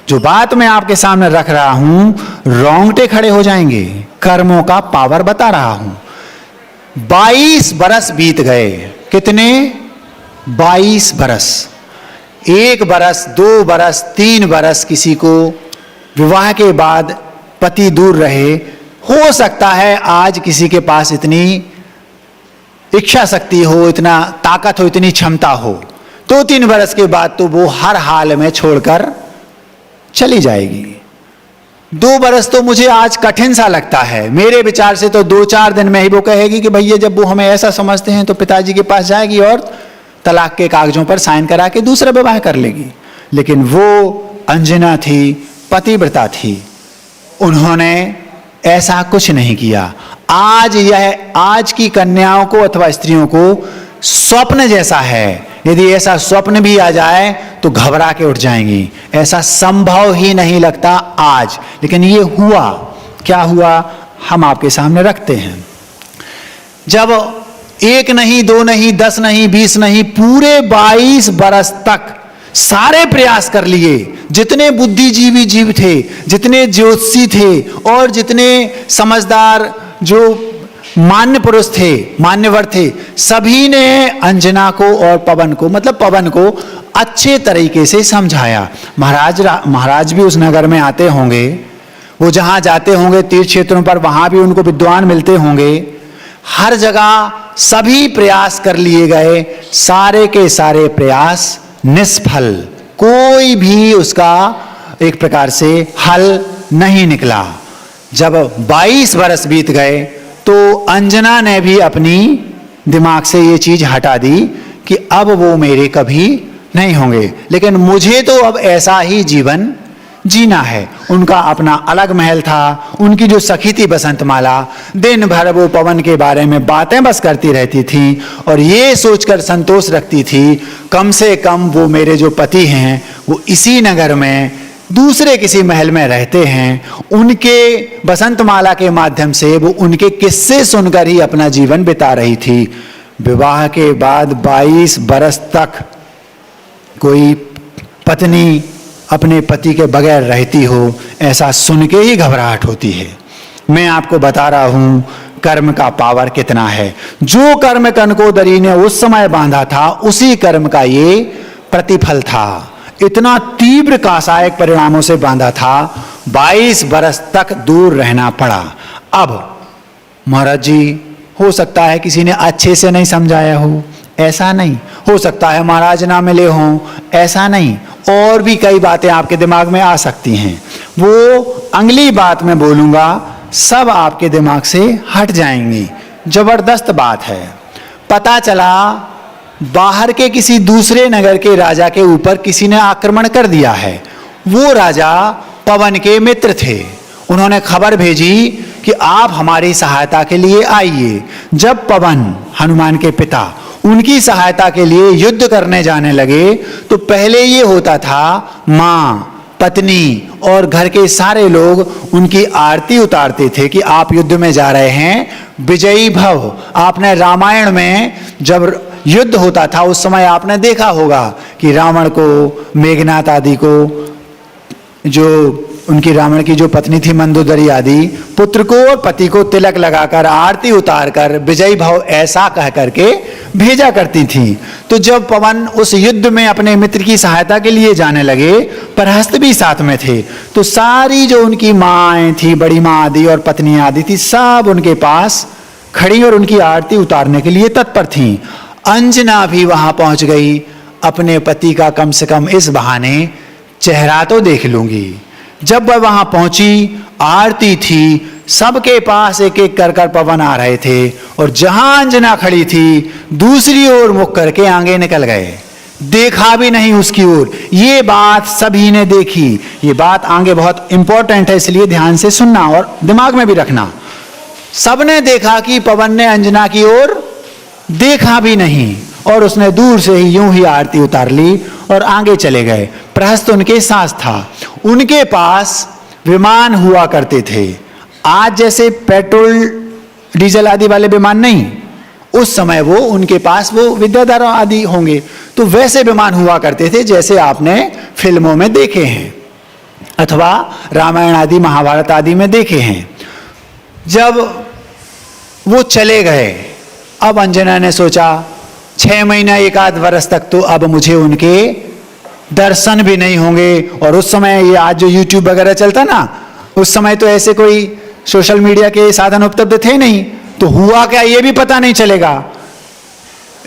जो बात मैं आपके सामने रख रहा हूं, रोंगटे खड़े हो जाएंगे। कर्मों का पावर बता रहा हूं। 22 बरस बीत गए। कितने? 22 बरस। 1 बरस, 2 बरस, 3 बरस किसी को विवाह के बाद पति दूर रहे। हो सकता है आज किसी के पास इतनी इच्छा शक्ति हो, इतना ताकत हो, इतनी क्षमता हो, 2-3 बरस के बाद तो वो हर हाल में छोड़कर चली जाएगी। 2 बरस तो मुझे आज कठिन सा लगता है। मेरे विचार से तो 2-4 दिन में ही वो कहेगी कि भैया जब वो हमें ऐसा समझते हैं तो पिताजी के पास जाएगी और तलाक के कागजों पर साइन करा के दूसरा विवाह कर लेगी। लेकिन वो अंजना थी, पतिव्रता थी, उन्होंने ऐसा कुछ नहीं किया। आज की कन्याओं को अथवा स्त्रियों को स्वप्न जैसा है। यदि ऐसा स्वप्न भी आ जाए तो घबरा के उठ जाएंगी। ऐसा संभव ही नहीं लगता आज, लेकिन ये हुआ। क्या हुआ हम आपके सामने रखते हैं। जब 1 नहीं, 2 नहीं, 10 नहीं, 20 नहीं, पूरे 22 बरस तक सारे प्रयास कर लिए। जितने बुद्धिजीवी जीव थे, जितने ज्योतिषी थे और जितने समझदार जो मान्य पुरुष थे, मान्यवर थे, सभी ने अंजना को और पवन को, मतलब पवन को अच्छे तरीके से समझाया। महाराज भी उस नगर में आते होंगे, वो जहां जाते होंगे तीर्थ क्षेत्रों पर, वहां भी उनको विद्वान मिलते होंगे। हर जगह सभी प्रयास कर लिए गए, सारे के सारे प्रयास निष्फल। कोई भी उसका एक प्रकार से हल नहीं निकला। जब 22 बरस बीत गए तो अंजना ने भी अपनी दिमाग से ये चीज हटा दी कि अब वो मेरे कभी नहीं होंगे, लेकिन मुझे तो अब ऐसा ही जीवन जीना है। उनका अपना अलग महल था। उनकी जो सखी थी बसंतमाला, दिन भर वो पवन के बारे में बातें बस करती रहती थी और ये सोचकर संतोष रखती थी कम से कम वो मेरे जो पति हैं वो इसी नगर में दूसरे किसी महल में रहते हैं। उनके बसंतमाला के माध्यम से वो उनके किस्से सुनकर ही अपना जीवन बिता रही थी। विवाह के बाद 22 बरस तक कोई पत्नी अपने पति के बगैर रहती हो, ऐसा सुन के ही घबराहट होती है। मैं आपको बता रहा हूं कर्म का पावर कितना है। जो कर्म कनकोदरी ने उस समय बांधा था, उसी कर्म का ये प्रतिफल था। इतना तीव्र कासायक परिणामों से बांधा था, 22 बरस तक दूर रहना पड़ा। अब महाराज जी, हो सकता है किसी ने अच्छे से नहीं समझाया हो, ऐसा नहीं। हो सकता है महाराज ना मिले हों, ऐसा नहीं। और भी कई बातें आपके दिमाग में आ सकती हैं। वो अगली बात मैं बोलूंगा, सब आपके दिमाग से हट जाएंगी। जबरदस्त बात है। पता चला बाहर के किसी दूसरे नगर के राजा के ऊपर किसी ने आक्रमण कर दिया है। वो राजा पवन के मित्र थे। उन्होंने खबर भेजी कि आप हमारी सहायता के लिए आइए। जब पवन, हनुमान के पिता, उनकी सहायता के लिए युद्ध करने जाने लगे तो पहले ये होता था, माँ, पत्नी और घर के सारे लोग उनकी आरती उतारते थे कि आप युद्ध में जा रहे हैं, विजयी भव। आपने रामायण में जब युद्ध होता था उस समय आपने देखा होगा कि रावण को, मेघनाथ आदि को, जो उनकी रावण की जो पत्नी थी मंदोदरी आदि, पुत्र को और पति को तिलक लगाकर आरती उतारकर विजयी भव ऐसा कह करके भेजा करती थी। तो जब पवन उस युद्ध में अपने मित्र की सहायता के लिए जाने लगे, प्रहस्त भी साथ में थे, तो सारी जो उनकी माएँ थी, बड़ी माँ आदि और पत्नी आदि थी, सब उनके पास खड़ी और उनकी आरती उतारने के लिए तत्पर थीं। अंजना भी वहां पहुंच गई। अपने पति का कम से कम इस बहाने चेहरा तो देख लूंगी। जब वह वहां पहुंची, आरती थी, सबके पास एक एक कर कर पवन आ रहे थे और जहां अंजना खड़ी थी दूसरी ओर मुख करके आगे निकल गए, देखा भी नहीं उसकी ओर। ये बात सभी ने देखी। ये बात आगे बहुत इंपॉर्टेंट है, इसलिए ध्यान से सुनना और दिमाग में भी रखना। सबने देखा कि पवन ने अंजना की ओर देखा भी नहीं और उसने दूर से ही यूं ही आरती उतार ली और आगे चले गए। प्रहस्त उनके साथ था। उनके पास विमान हुआ करते थे। आज जैसे पेट्रोल डीजल आदि वाले विमान नहीं, उस समय वो उनके पास वो विद्याधर आदि होंगे, तो वैसे विमान हुआ करते थे जैसे आपने फिल्मों में देखे हैं अथवा रामायण आदि महाभारत आदि में देखे हैं। जब वो चले गए, अब अंजना ने सोचा 6 महीना 1 वर्ष तक तो अब मुझे उनके दर्शन भी नहीं होंगे। और उस समय ये आज जो यूट्यूब वगैरह चलता ना, उस समय तो ऐसे कोई सोशल मीडिया के साधन उपलब्ध थे नहीं, तो हुआ क्या ये भी पता नहीं चलेगा।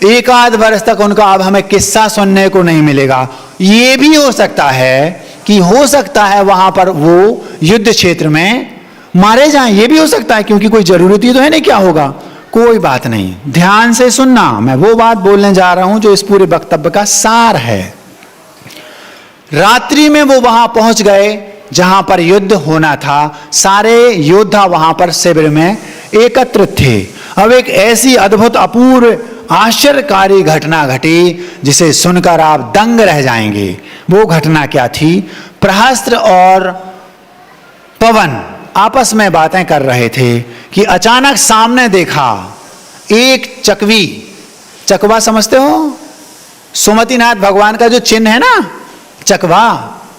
1 वर्ष तक उनका अब हमें किस्सा सुनने को नहीं मिलेगा। ये भी हो सकता है कि हो सकता है वहां पर वो युद्ध क्षेत्र में मारे जाएं, ये भी हो सकता है, क्योंकि कोई जरूरत ही तो है नहीं, क्या होगा। कोई बात नहीं, ध्यान से सुनना। मैं वो बात बोलने जा रहा हूं जो इस पूरे वक्तव्य का सार है। रात्रि में वो वहां पहुंच गए जहां पर युद्ध होना था। सारे योद्धा वहां पर शिविर में एकत्रित थे। अब एक ऐसी अद्भुत, अपूर्व, आश्चर्यकारी घटना घटी जिसे सुनकर आप दंग रह जाएंगे। वो घटना क्या थी? प्रहस्त और पवन आपस में बातें कर रहे थे कि अचानक सामने देखा एक चकवी। चकवा समझते हो? सुमतिनाथ भगवान का जो चिन्ह है ना, चकवा।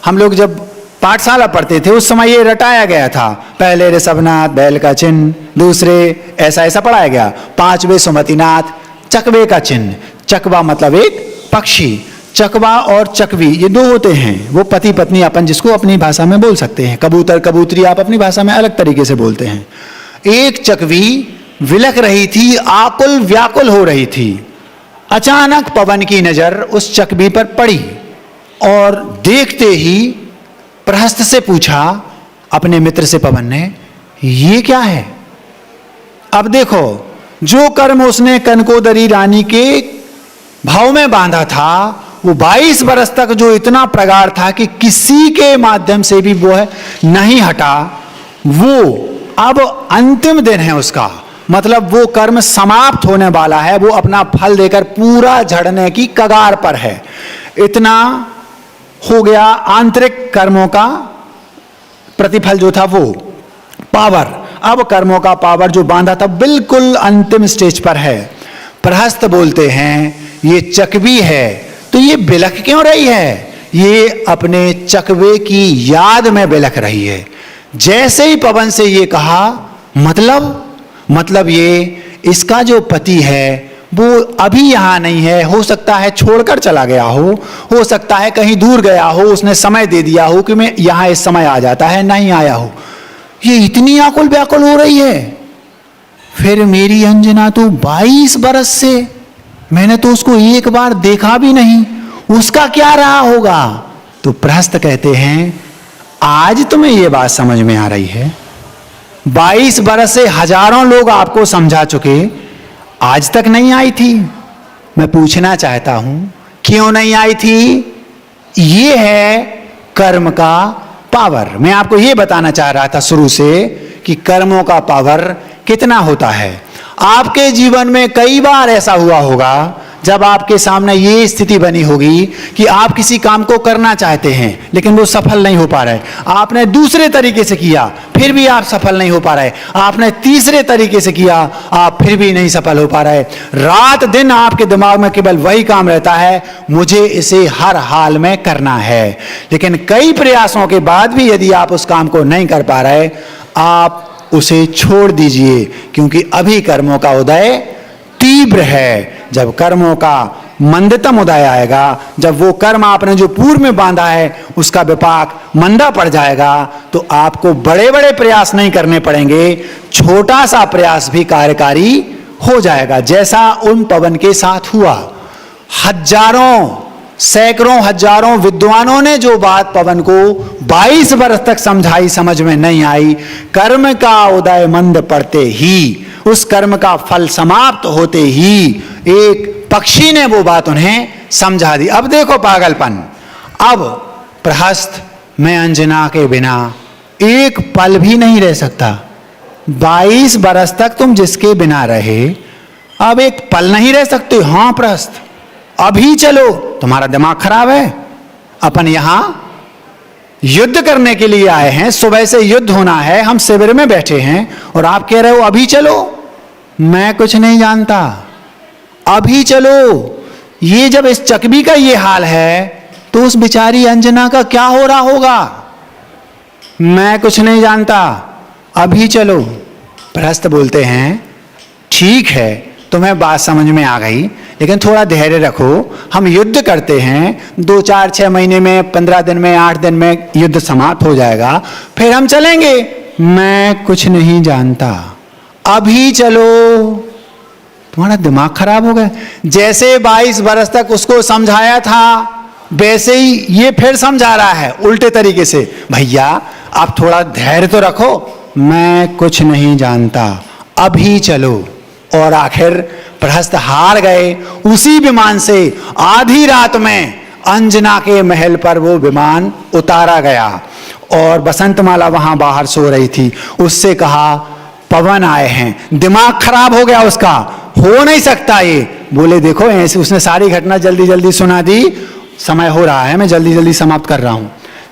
हम लोग जब पाठशाला पढ़ते थे उस समय ये रटाया गया था। पहले ऋषभनाथ बैल का चिन्ह, दूसरे ऐसा ऐसा पढ़ाया गया, 5वें सुमतिनाथ चकवे का चिन्ह। चकवा मतलब एक पक्षी। चकवा और चकवी ये 2 होते हैं। वो पति पत्नी अपन जिसको अपनी भाषा में बोल सकते हैं। कबूतर कबूतरी आप अपनी भाषा में अलग तरीके से बोलते हैं। एक चकवी विलख रही थी, आकुल व्याकुल हो रही थी। अचानक पवन की नजर उस चकवी पर पड़ी और देखते ही प्रहस्त से पूछा, अपने मित्र से पवन ने, ये क्या है? अब देखो, जो कर्म उसने कनकोदरी रानी के भाव में बांधा था, वो 22 वर्ष तक जो इतना प्रगाढ़ था कि किसी के माध्यम से भी वो है नहीं हटा, वो अब अंतिम दिन है उसका, मतलब वो कर्म समाप्त होने वाला है, वो अपना फल देकर पूरा झड़ने की कगार पर है। इतना हो गया आंतरिक कर्मों का प्रतिफल जो था वो पावर। अब कर्मों का पावर जो बांधा था बिल्कुल अंतिम स्टेज पर है। प्रहस्त बोलते हैं ये चकवी है, तो ये बिलख क्यों रही है? ये अपने चकवे की याद में बिलख रही है। जैसे ही पवन से ये कहा, मतलब ये इसका जो पति है वो अभी यहां नहीं है, हो सकता है छोड़कर चला गया हो सकता है कहीं दूर गया हो, उसने समय दे दिया हो कि मैं यहां इस समय आ जाता है, नहीं आया हो। ये इतनी आकुल व्याकुल हो रही है। फिर मेरी अंजना तो 22 बरस से मैंने तो उसको एक बार देखा भी नहीं, उसका क्या रहा होगा? तो प्रहस्त कहते हैं आज तुम्हें यह बात समझ में आ रही है। 22 बरस से हजारों लोग आपको समझा चुके, आज तक नहीं आई थी। मैं पूछना चाहता हूं क्यों नहीं आई थी? ये है कर्म का पावर। मैं आपको यह बताना चाह रहा था शुरू से कि कर्मों का पावर कितना होता है। आपके जीवन में कई बार ऐसा हुआ होगा जब आपके सामने ये स्थिति बनी होगी कि आप किसी काम को करना चाहते हैं लेकिन वो सफल नहीं हो पा रहा है। आपने दूसरे तरीके से किया फिर भी आप सफल नहीं हो पा रहे, आपने तीसरे तरीके से किया आप फिर भी नहीं सफल हो पा रहे। रात दिन आपके दिमाग में केवल वही काम रहता है, मुझे इसे हर हाल में करना है। लेकिन कई प्रयासों के बाद भी यदि आप उस काम को नहीं कर पा रहे, आप उसे छोड़ दीजिए, क्योंकि अभी कर्मों का उदय तीव्र है। जब कर्मों का मंदतम उदय आएगा, जब वो कर्म आपने जो पूर्व में बांधा है उसका विपाक मंदा पड़ जाएगा, तो आपको बड़े बड़े प्रयास नहीं करने पड़ेंगे, छोटा सा प्रयास भी कार्यकारी हो जाएगा। जैसा उन पवन के साथ हुआ। हजारों सैकड़ों हजारों विद्वानों ने जो बात पवन को 22 वर्ष तक समझाई, समझ में नहीं आई। कर्म का उदय मंद पड़ते ही, उस कर्म का फल समाप्त होते ही एक पक्षी ने वो बात उन्हें समझा दी। अब देखो पागलपन। अब प्रहस्त, मैं अंजना के बिना एक पल भी नहीं रह सकता। 22 बरस तक तुम जिसके बिना रहे, अब एक पल नहीं रह सकते। हां प्रहस्त, अभी चलो, तुम्हारा दिमाग खराब है। अपन यहां युद्ध करने के लिए आए हैं, सुबह से युद्ध होना है, हम शिविर में बैठे हैं और आप कह रहे हो अभी चलो। मैं कुछ नहीं जानता, अभी चलो। ये जब इस चकवी का ये हाल है तो उस बेचारी अंजना का क्या हो रहा होगा? मैं कुछ नहीं जानता, अभी चलो। प्रहस्त बोलते हैं ठीक है, तुम्हें बात समझ में आ गई, लेकिन थोड़ा धैर्य रखो। हम युद्ध करते हैं, 2, 4, 6 महीने में, 15 दिन में, 8 दिन में युद्ध समाप्त हो जाएगा, फिर हम चलेंगे। मैं कुछ नहीं जानता, अभी चलो। तुम्हारा दिमाग खराब हो गया। जैसे 22 वर्ष तक उसको समझाया था, वैसे ही ये फिर समझा रहा है उल्टे तरीके से। भैया आप थोड़ा धैर्य तो रखो, मैं कुछ नहीं जानता, अभी चलो। और आखिर प्रहस्त हार गए। उसी विमान से आधी रात में अंजना के महल पर वो विमान उतारा गया और बसंतमाला वहां बाहर सो रही थी। उससे कहा पवन आए हैं। दिमाग खराब हो गया उसका, हो नहीं सकता ये। बोले देखो ऐसे, उसने सारी घटना जल्दी जल्दी सुना दी। समय हो रहा है, मैं जल्दी जल्दी समाप्त कर रहा हूं।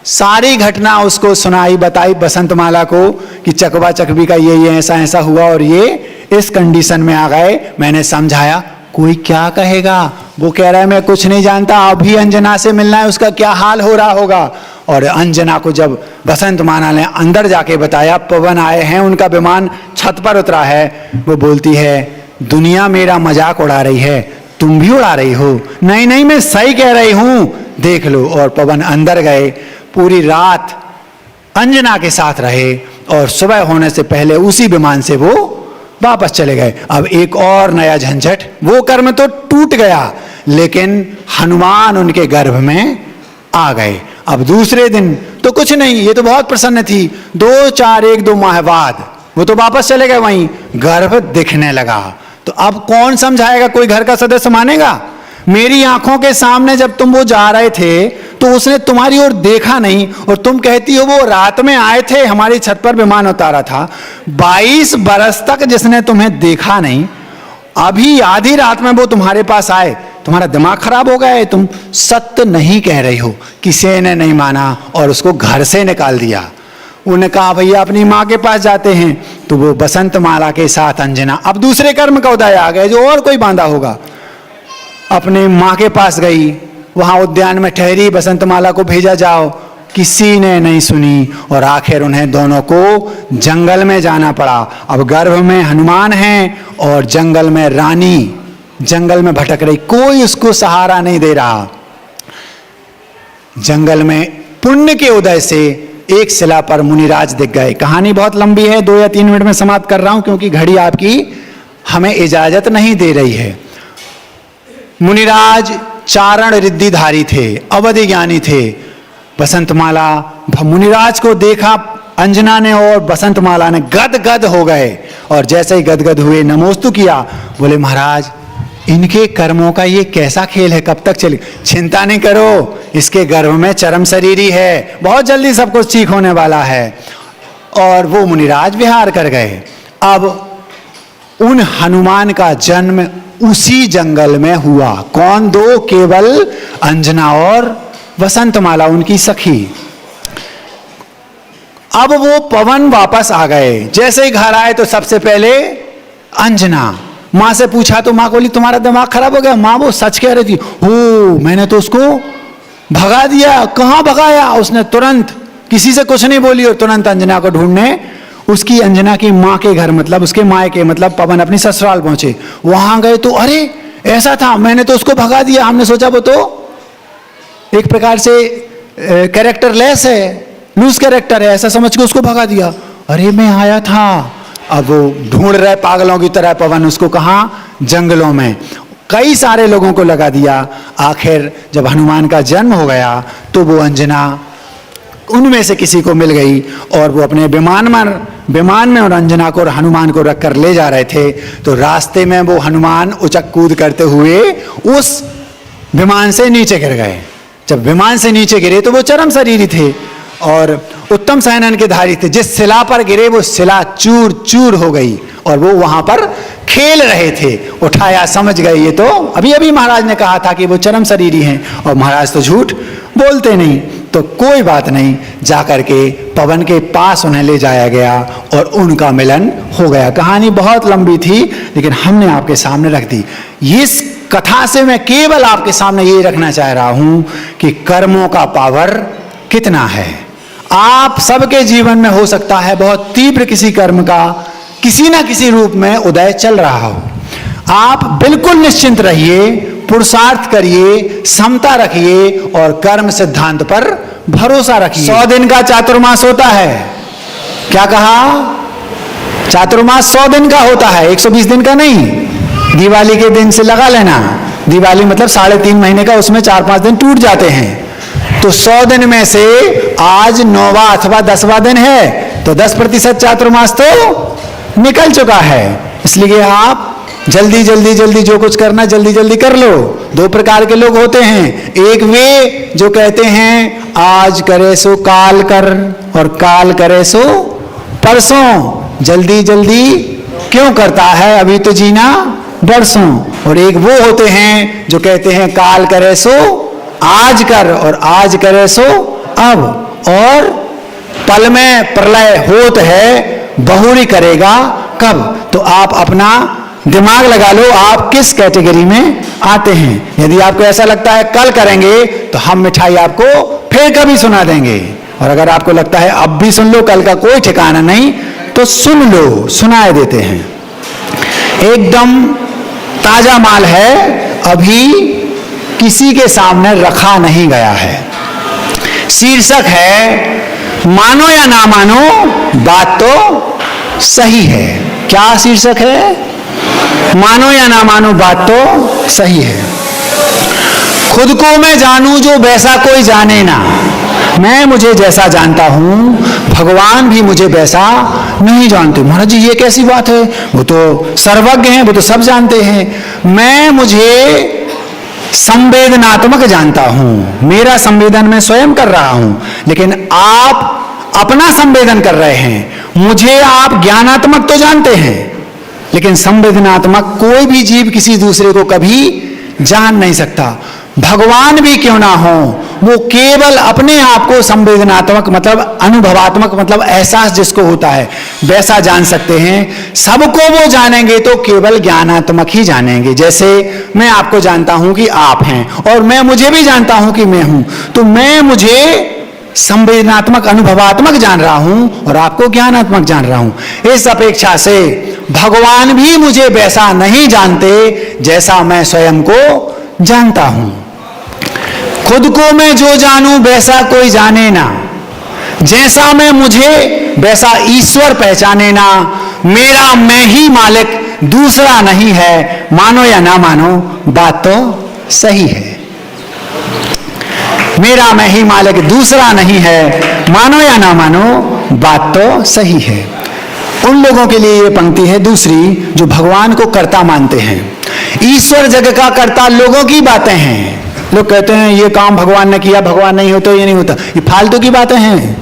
सारी घटना उसको सुनाई, बताई बसंतमाला को कि चकवा चकवी का ये ऐसा ऐसा हुआ और ये इस कंडीशन में आ गए। मैंने समझाया, कोई क्या कहेगा? वो कह रहा है मैं कुछ नहीं जानता, अभी अंजना से मिलना है, उसका क्या हाल हो रहा होगा। और अंजना को जब बसंतमाला ने अंदर जाके बताया पवन आए हैं, उनका विमान छत पर उतरा है, वो बोलती है दुनिया मेरा मजाक उड़ा रही है, तुम भी उड़ा रही हो। नहीं नहीं, मैं सही कह रही हूं, देख लो। और पवन अंदर गए, पूरी रात अंजना के साथ रहे और सुबह होने से पहले उसी विमान से वो वापस चले गए। अब एक और नया झंझट। वो कर्म तो टूट गया, लेकिन हनुमान उनके गर्भ में आ गए। अब दूसरे दिन तो कुछ नहीं, ये तो बहुत प्रसन्न थी। 1-2 माह बाद वो तो वापस चले गए वहीं, गर्भ दिखने लगा। तो अब कौन समझाएगा, कोई घर का सदस्य मानेगा? मेरी आंखों के सामने जब तुम वो जा रहे थे तो उसने तुम्हारी ओर देखा नहीं, और तुम कहती हो वो रात में आए थे, हमारी छत पर विमान उतारा था। 22 बरस तक जिसने तुम्हें देखा नहीं, अभी आधी रात में वो तुम्हारे पास आए, तुम्हारा दिमाग खराब हो गया है? तुम सत्य नहीं कह रही हो। किसी ने नहीं माना और उसको घर से निकाल दिया। उन्होंने कहा भैया अपनी माँ के पास जाते हैं। तो वो बसंत माला के साथ अंजना, अब दूसरे कर्म का उदय आ गए जो और कोई बांधा होगा, अपने माँ के पास गई, वहां उद्यान में ठहरी, बसंत माला को भेजा जाओ, किसी ने नहीं सुनी और आखिर उन्हें दोनों को जंगल में जाना पड़ा। अब गर्भ में हनुमान हैं और जंगल में रानी जंगल में भटक रही, कोई उसको सहारा नहीं दे रहा। जंगल में पुण्य के उदय से एक शिला पर मुनिराज दिख गए। कहानी बहुत लंबी है, 2 या 3 मिनट में समाप्त कर रहा हूं क्योंकि घड़ी आपकी हमें इजाजत नहीं दे रही है। मुनिराज चारण रिद्धिधारी थे, अवधि ज्ञानी थे। बसंतमाला मुनिराज को देखा अंजना ने और बसंतमाला ने गदगद हो गए, और जैसे ही गदगद हुए नमोस्तु किया। बोले महाराज इनके कर्मों का ये कैसा खेल है, कब तक चले? चिंता नहीं करो, इसके गर्भ में चरम शरीरी है, बहुत जल्दी सब कुछ ठीक होने वाला है। और वो मुनिराज विहार कर गए। अब उन हनुमान का जन्म उसी जंगल में हुआ। कौन? 2, केवल अंजना और बसंतमाला उनकी सखी। अब वो पवन वापस आ गए। जैसे ही घर आए तो सबसे पहले अंजना माँ से पूछा तो माँ बोली तुम्हारा दिमाग खराब हो गया। माँ वो सच कह रही थी, हो मैंने तो उसको भगा दिया। कहाँ भगाया? उसने तुरंत किसी से कुछ नहीं बोली और तुरंत अंजना को ढूंढने उसकी अंजना की माँ के घर, मतलब उसके मायके, मतलब पवन अपनी ससुराल पहुंचे। वहां गए तो अरे ऐसा था, मैंने तो उसको भगा दिया। हमने सोचा वो तो एक प्रकार से कैरेक्टर लेस है, लूज कैरेक्टर है, ऐसा समझ के उसको भगा दिया। अरे मैं आया था। अब वो ढूंढ रहे पागलों की तरह पवन उसको, कहाँ? जंगलों में। कई सारे लोगों को लगा दिया। आखिर जब हनुमान का जन्म हो गया तो वो अंजना उनमें से किसी को मिल गई और वो अपने विमान में और अंजना को और हनुमान को रखकर ले जा रहे थे। तो रास्ते में वो हनुमान उचक कूद करते हुए उस विमान से नीचे गिर गए। जब विमान से नीचे गिरे तो वो चरम शरीरी थे और उत्तम सायनन के धारी थे। जिस शिला पर गिरे वो शिला चूर चूर हो गई और वो वहां पर खेल रहे थे। उठाया, समझ गए ये तो अभी अभी महाराज ने कहा था कि वो चरम शरीरी हैं, और महाराज तो झूठ बोलते नहीं। तो कोई बात नहीं, जाकर के पवन के पास उन्हें ले जाया गया और उनका मिलन हो गया। कहानी बहुत लंबी थी लेकिन हमने आपके सामने रख दी। इस कथा से मैं केवल आपके सामने ये रखना चाह रहा हूं कि कर्मों का पावर कितना है। आप सबके जीवन में हो सकता है बहुत तीव्र किसी कर्म का किसी ना किसी रूप में उदय चल रहा हो। आप बिल्कुल निश्चिंत रहिए, पुरुषार्थ करिए, समता रखिए और कर्म सिद्धांत पर भरोसा रखिए। 100 दिन का चातुर्मास होता है। क्या कहा? चातुर्मास 100 दिन का होता है, 120 दिन का नहीं। दिवाली के दिन से लगा लेना, दिवाली मतलब 3.5 महीने का, उसमें 4-5 दिन टूट जाते हैं। तो 100 दिन में से आज 9वां अथवा 10वां दिन है, तो 10% चातुर्मास तो निकल चुका है। इसलिए आप जल्दी जल्दी जल्दी जो कुछ करना जल्दी जल्दी कर लो। 2 प्रकार के लोग होते हैं, एक वे जो कहते हैं आज करे सो काल कर और काल करे सो परसों। जल्दी जल्दी क्यों करता है, अभी तो जीना बरसों। और एक वो होते हैं जो कहते हैं काल करे सो आज कर और आज करे सो अब, और पल में प्रलय होत है बहुरी करेगा कब। तो आप अपना दिमाग लगा लो, आप किस कैटेगरी में आते हैं। यदि आपको ऐसा लगता है कल करेंगे तो हम मिठाई आपको फिर कभी सुना देंगे, और अगर आपको लगता है अब भी सुन लो, कल का कोई ठिकाना नहीं, तो सुन लो, सुनाए देते हैं। एकदम ताजा माल है, अभी किसी के सामने रखा नहीं गया है। शीर्षक है मानो या ना मानो बात तो सही है। क्या शीर्षक है? मानो या ना मानो बात तो सही है। खुद को मैं जानूं जो वैसा कोई जाने ना, मैं मुझे जैसा जानता हूं भगवान भी मुझे वैसा नहीं जानते। महाराज जी ये कैसी बात है, वो तो सर्वज्ञ हैं, वो तो सब जानते हैं। मैं मुझे संवेदनात्मक जानता हूं, मेरा संवेदन मैं स्वयं कर रहा हूं, लेकिन आप अपना संवेदन कर रहे हैं। मुझे आप ज्ञानात्मक तो जानते हैं, लेकिन संवेदनात्मक कोई भी जीव किसी दूसरे को कभी जान नहीं सकता। भगवान भी क्यों ना हो, वो केवल अपने आप को संवेदनात्मक मतलब अनुभवात्मक मतलब एहसास जिसको होता है वैसा जान सकते हैं। सबको वो जानेंगे तो केवल ज्ञानात्मक ही जानेंगे। जैसे मैं आपको जानता हूं कि आप हैं, और मैं मुझे भी जानता हूं कि मैं हूं, तो मैं मुझे संवेदनात्मक अनुभवात्मक जान रहा हूं और आपको ज्ञानात्मक जान रहा हूं। इस अपेक्षा से भगवान भी मुझे वैसा नहीं जानते जैसा मैं स्वयं को जानता हूं। खुद को मैं जो जानूं वैसा कोई जाने ना, जैसा मैं मुझे वैसा ईश्वर पहचाने ना। मेरा मैं ही मालिक, दूसरा नहीं है, मानो या ना मानो बात तो सही है। मेरा मैं ही मालिक, दूसरा नहीं है, मानो या ना मानो बात तो सही है। उन लोगों के लिए यह पंक्ति है दूसरी जो भगवान को कर्ता मानते हैं। ईश्वर जग का कर्ता लोगों की बातें हैं। लोग कहते हैं ये काम भगवान ने किया, भगवान नहीं होता, ये नहीं होता, ये फालतू की बातें हैं।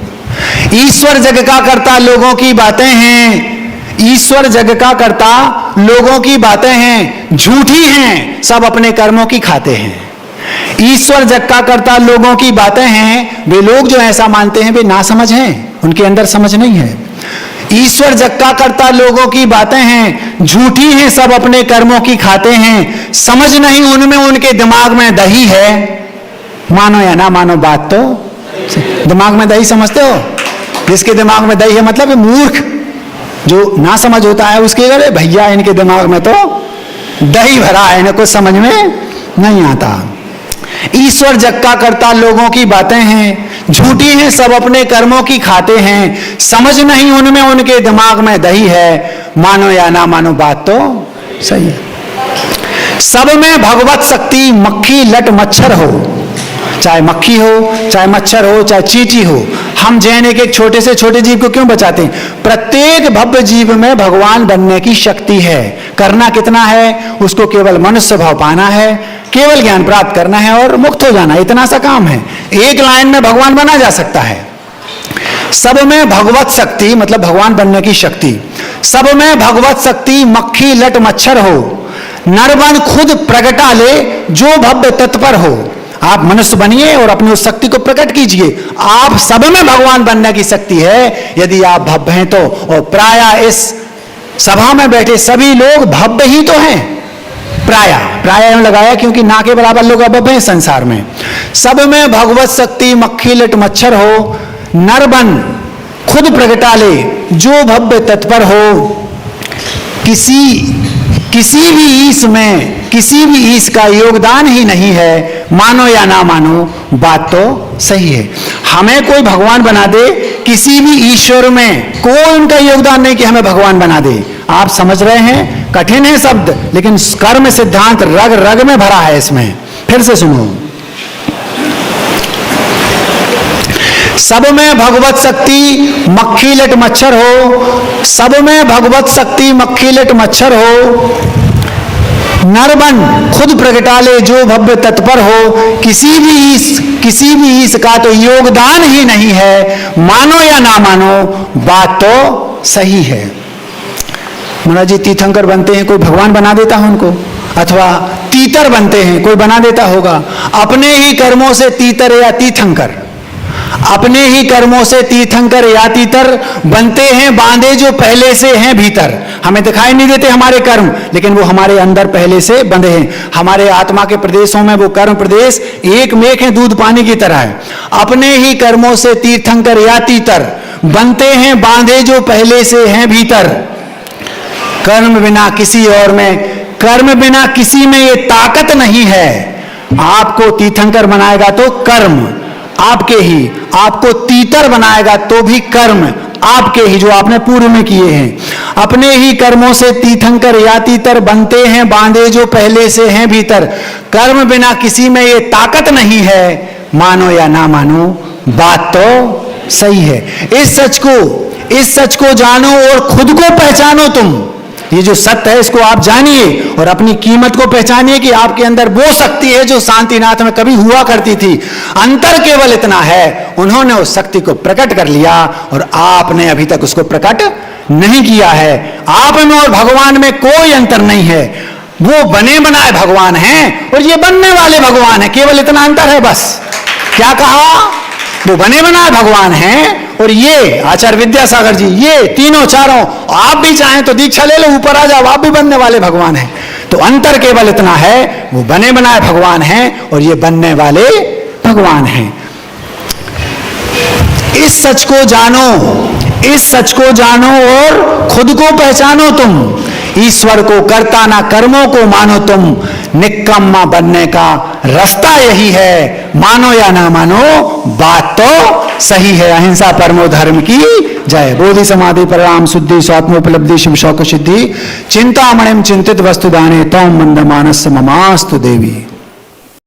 ईश्वर जग का कर्ता लोगों की बातें हैं। ईश्वर जग का कर्ता लोगों की बातें हैं, झूठी हैं, सब अपने कर्मों की खाते हैं। ईश्वर जग का कर्ता लोगों की बातें हैं। वे लोग जो ऐसा मानते हैं वे नासमझ हैं, उनके अंदर समझ नहीं है। ईश्वर जग का कर्ता लोगों की बातें हैं, झूठी हैं, सब अपने कर्मों की खाते हैं। समझ नहीं उनमें, उनके दिमाग में दही है, मानो या ना मानो बात तो। दिमाग में दही समझते हो? जिसके दिमाग में दही है मतलब मूर्ख, जो ना समझ होता है उसके अरे भैया इनके दिमाग में तो दही भरा है, इन्हें कुछ समझ में नहीं आता। ईश्वर जग का कर्ता लोगों की बातें हैं, झूठी हैं, सब अपने कर्मों की खाते हैं। समझ नहीं उनमें, उनके दिमाग में दही है, मानो या ना मानो बात तो सही है। सब में भगवत शक्ति मक्खी लट मच्छर हो, चाहे मक्खी हो, चाहे मच्छर हो, चाहे चींटी हो। हम जैन एक छोटे से छोटे जीव को क्यों बचाते हैं? प्रत्येक भव्य जीव में भगवान बनने की शक्ति है। करना कितना है? उसको केवल मनुष्य भाव पाना है, केवल ज्ञान प्राप्त करना है और मुक्त हो जाना, इतना सा काम है। एक लाइन में भगवान बना जा सकता है। सब में भगवत शक्ति मतलब भगवान बनने की शक्ति। सब में भगवत शक्ति मक्खी लट मच्छर हो, नरवन खुद प्रगटा ले जो भव्य तत्पर हो। आप मनुष्य बनिए और अपनी उस शक्ति को प्रकट कीजिए। आप सब में भगवान बनने की शक्ति है यदि आप भव्य हैं तो। और प्राय इस सभा में बैठे सभी लोग भव्य ही तो हैं। प्राय लगाया क्योंकि ना के बराबर लोग अभव्य हैं संसार में। सब में भगवत शक्ति मक्खी लट मच्छर हो, नरबन खुद प्रगटा ले जो भव्य तत्पर हो। किसी भी ईश में किसी भी ईश का योगदान ही नहीं है, मानो या ना मानो बात तो सही है। हमें कोई भगवान बना दे, किसी भी ईश्वर में कोई उनका योगदान नहीं कि हमें भगवान बना दे। आप समझ रहे हैं, कठिन है शब्द, लेकिन कर्म सिद्धांत रग रग में भरा है इसमें। फिर से सुनो। सब में भगवत शक्ति मक्खी लट मच्छर हो, सब में भगवत शक्ति मक्खी लट मच्छर हो, नरबन खुद प्रगटा ले जो भव्य तत्पर हो। किसी भी ईश का तो योगदान ही नहीं है, मानो या ना मानो बात तो सही है। महाराज जी तीर्थंकर बनते हैं, कोई भगवान बना देता है उनको, अथवा तीतर बनते हैं, कोई बना देता होगा। अपने ही कर्मों से तीतर या तीर्थंकर, अपने ही कर्मों से तीर्थंकर या तीतर बनते हैं, बांधे जो पहले से हैं भीतर। हमें दिखाई नहीं देते हमारे कर्म, लेकिन वो हमारे अंदर पहले से बंधे हैं। हमारे आत्मा के प्रदेशों में वो कर्म प्रदेश एक मेघ है, दूध पानी की तरह है। अपने ही कर्मों से तीर्थंकर या तीतर बनते हैं, बांधे जो पहले से हैं भीतर। कर्म बिना किसी और में, कर्म बिना किसी में ये ताकत नहीं है। आपको तीर्थंकर बनाएगा तो कर्म आपके ही, आपको तीतर बनाएगा तो भी कर्म आपके ही, जो आपने पूर्व में किए हैं। अपने ही कर्मों से तीर्थंकर या तीतर बनते हैं, बांधे जो पहले से हैं भीतर। कर्म बिना किसी में ये ताकत नहीं है, मानो या ना मानो बात तो सही है। इस सच को जानो और खुद को पहचानो तुम। ये जो सत्य है इसको आप जानिए और अपनी कीमत को पहचानिए कि आपके अंदर वो शक्ति है जो शांतिनाथ में कभी हुआ करती थी। अंतर केवल इतना है, उन्होंने उस शक्ति को प्रकट कर लिया और आपने अभी तक उसको प्रकट नहीं किया है। आप में और भगवान में कोई अंतर नहीं है। वो बने बनाए भगवान हैं और ये बनने वाले भगवान है, केवल इतना अंतर है बस। क्या कहा? वो बने बनाए भगवान हैं और ये आचार्य विद्यासागर जी, ये तीनों चारों, आप भी चाहें तो दीक्षा ले लो, ऊपर आ जाओ, आप भी बनने वाले भगवान हैं। तो अंतर केवल इतना है, वो बने बनाए भगवान हैं और ये बनने वाले भगवान हैं। इस सच को जानो और खुद को पहचानो तुम। ईश्वर को कर्ता ना कर्मों को मानो तुम। निक्कम्मा बनने का रास्ता यही है, मानो या ना मानो बात तो सही है। अहिंसा परमो धर्म की जय। बोधि समाधि परिणाम शुद्धि स्वात्मोपलब्धि शिव शौक सिद्धि चिंतामणिम चिंतित वस्तुदाने तम मंद मानस ममास्तु देवी।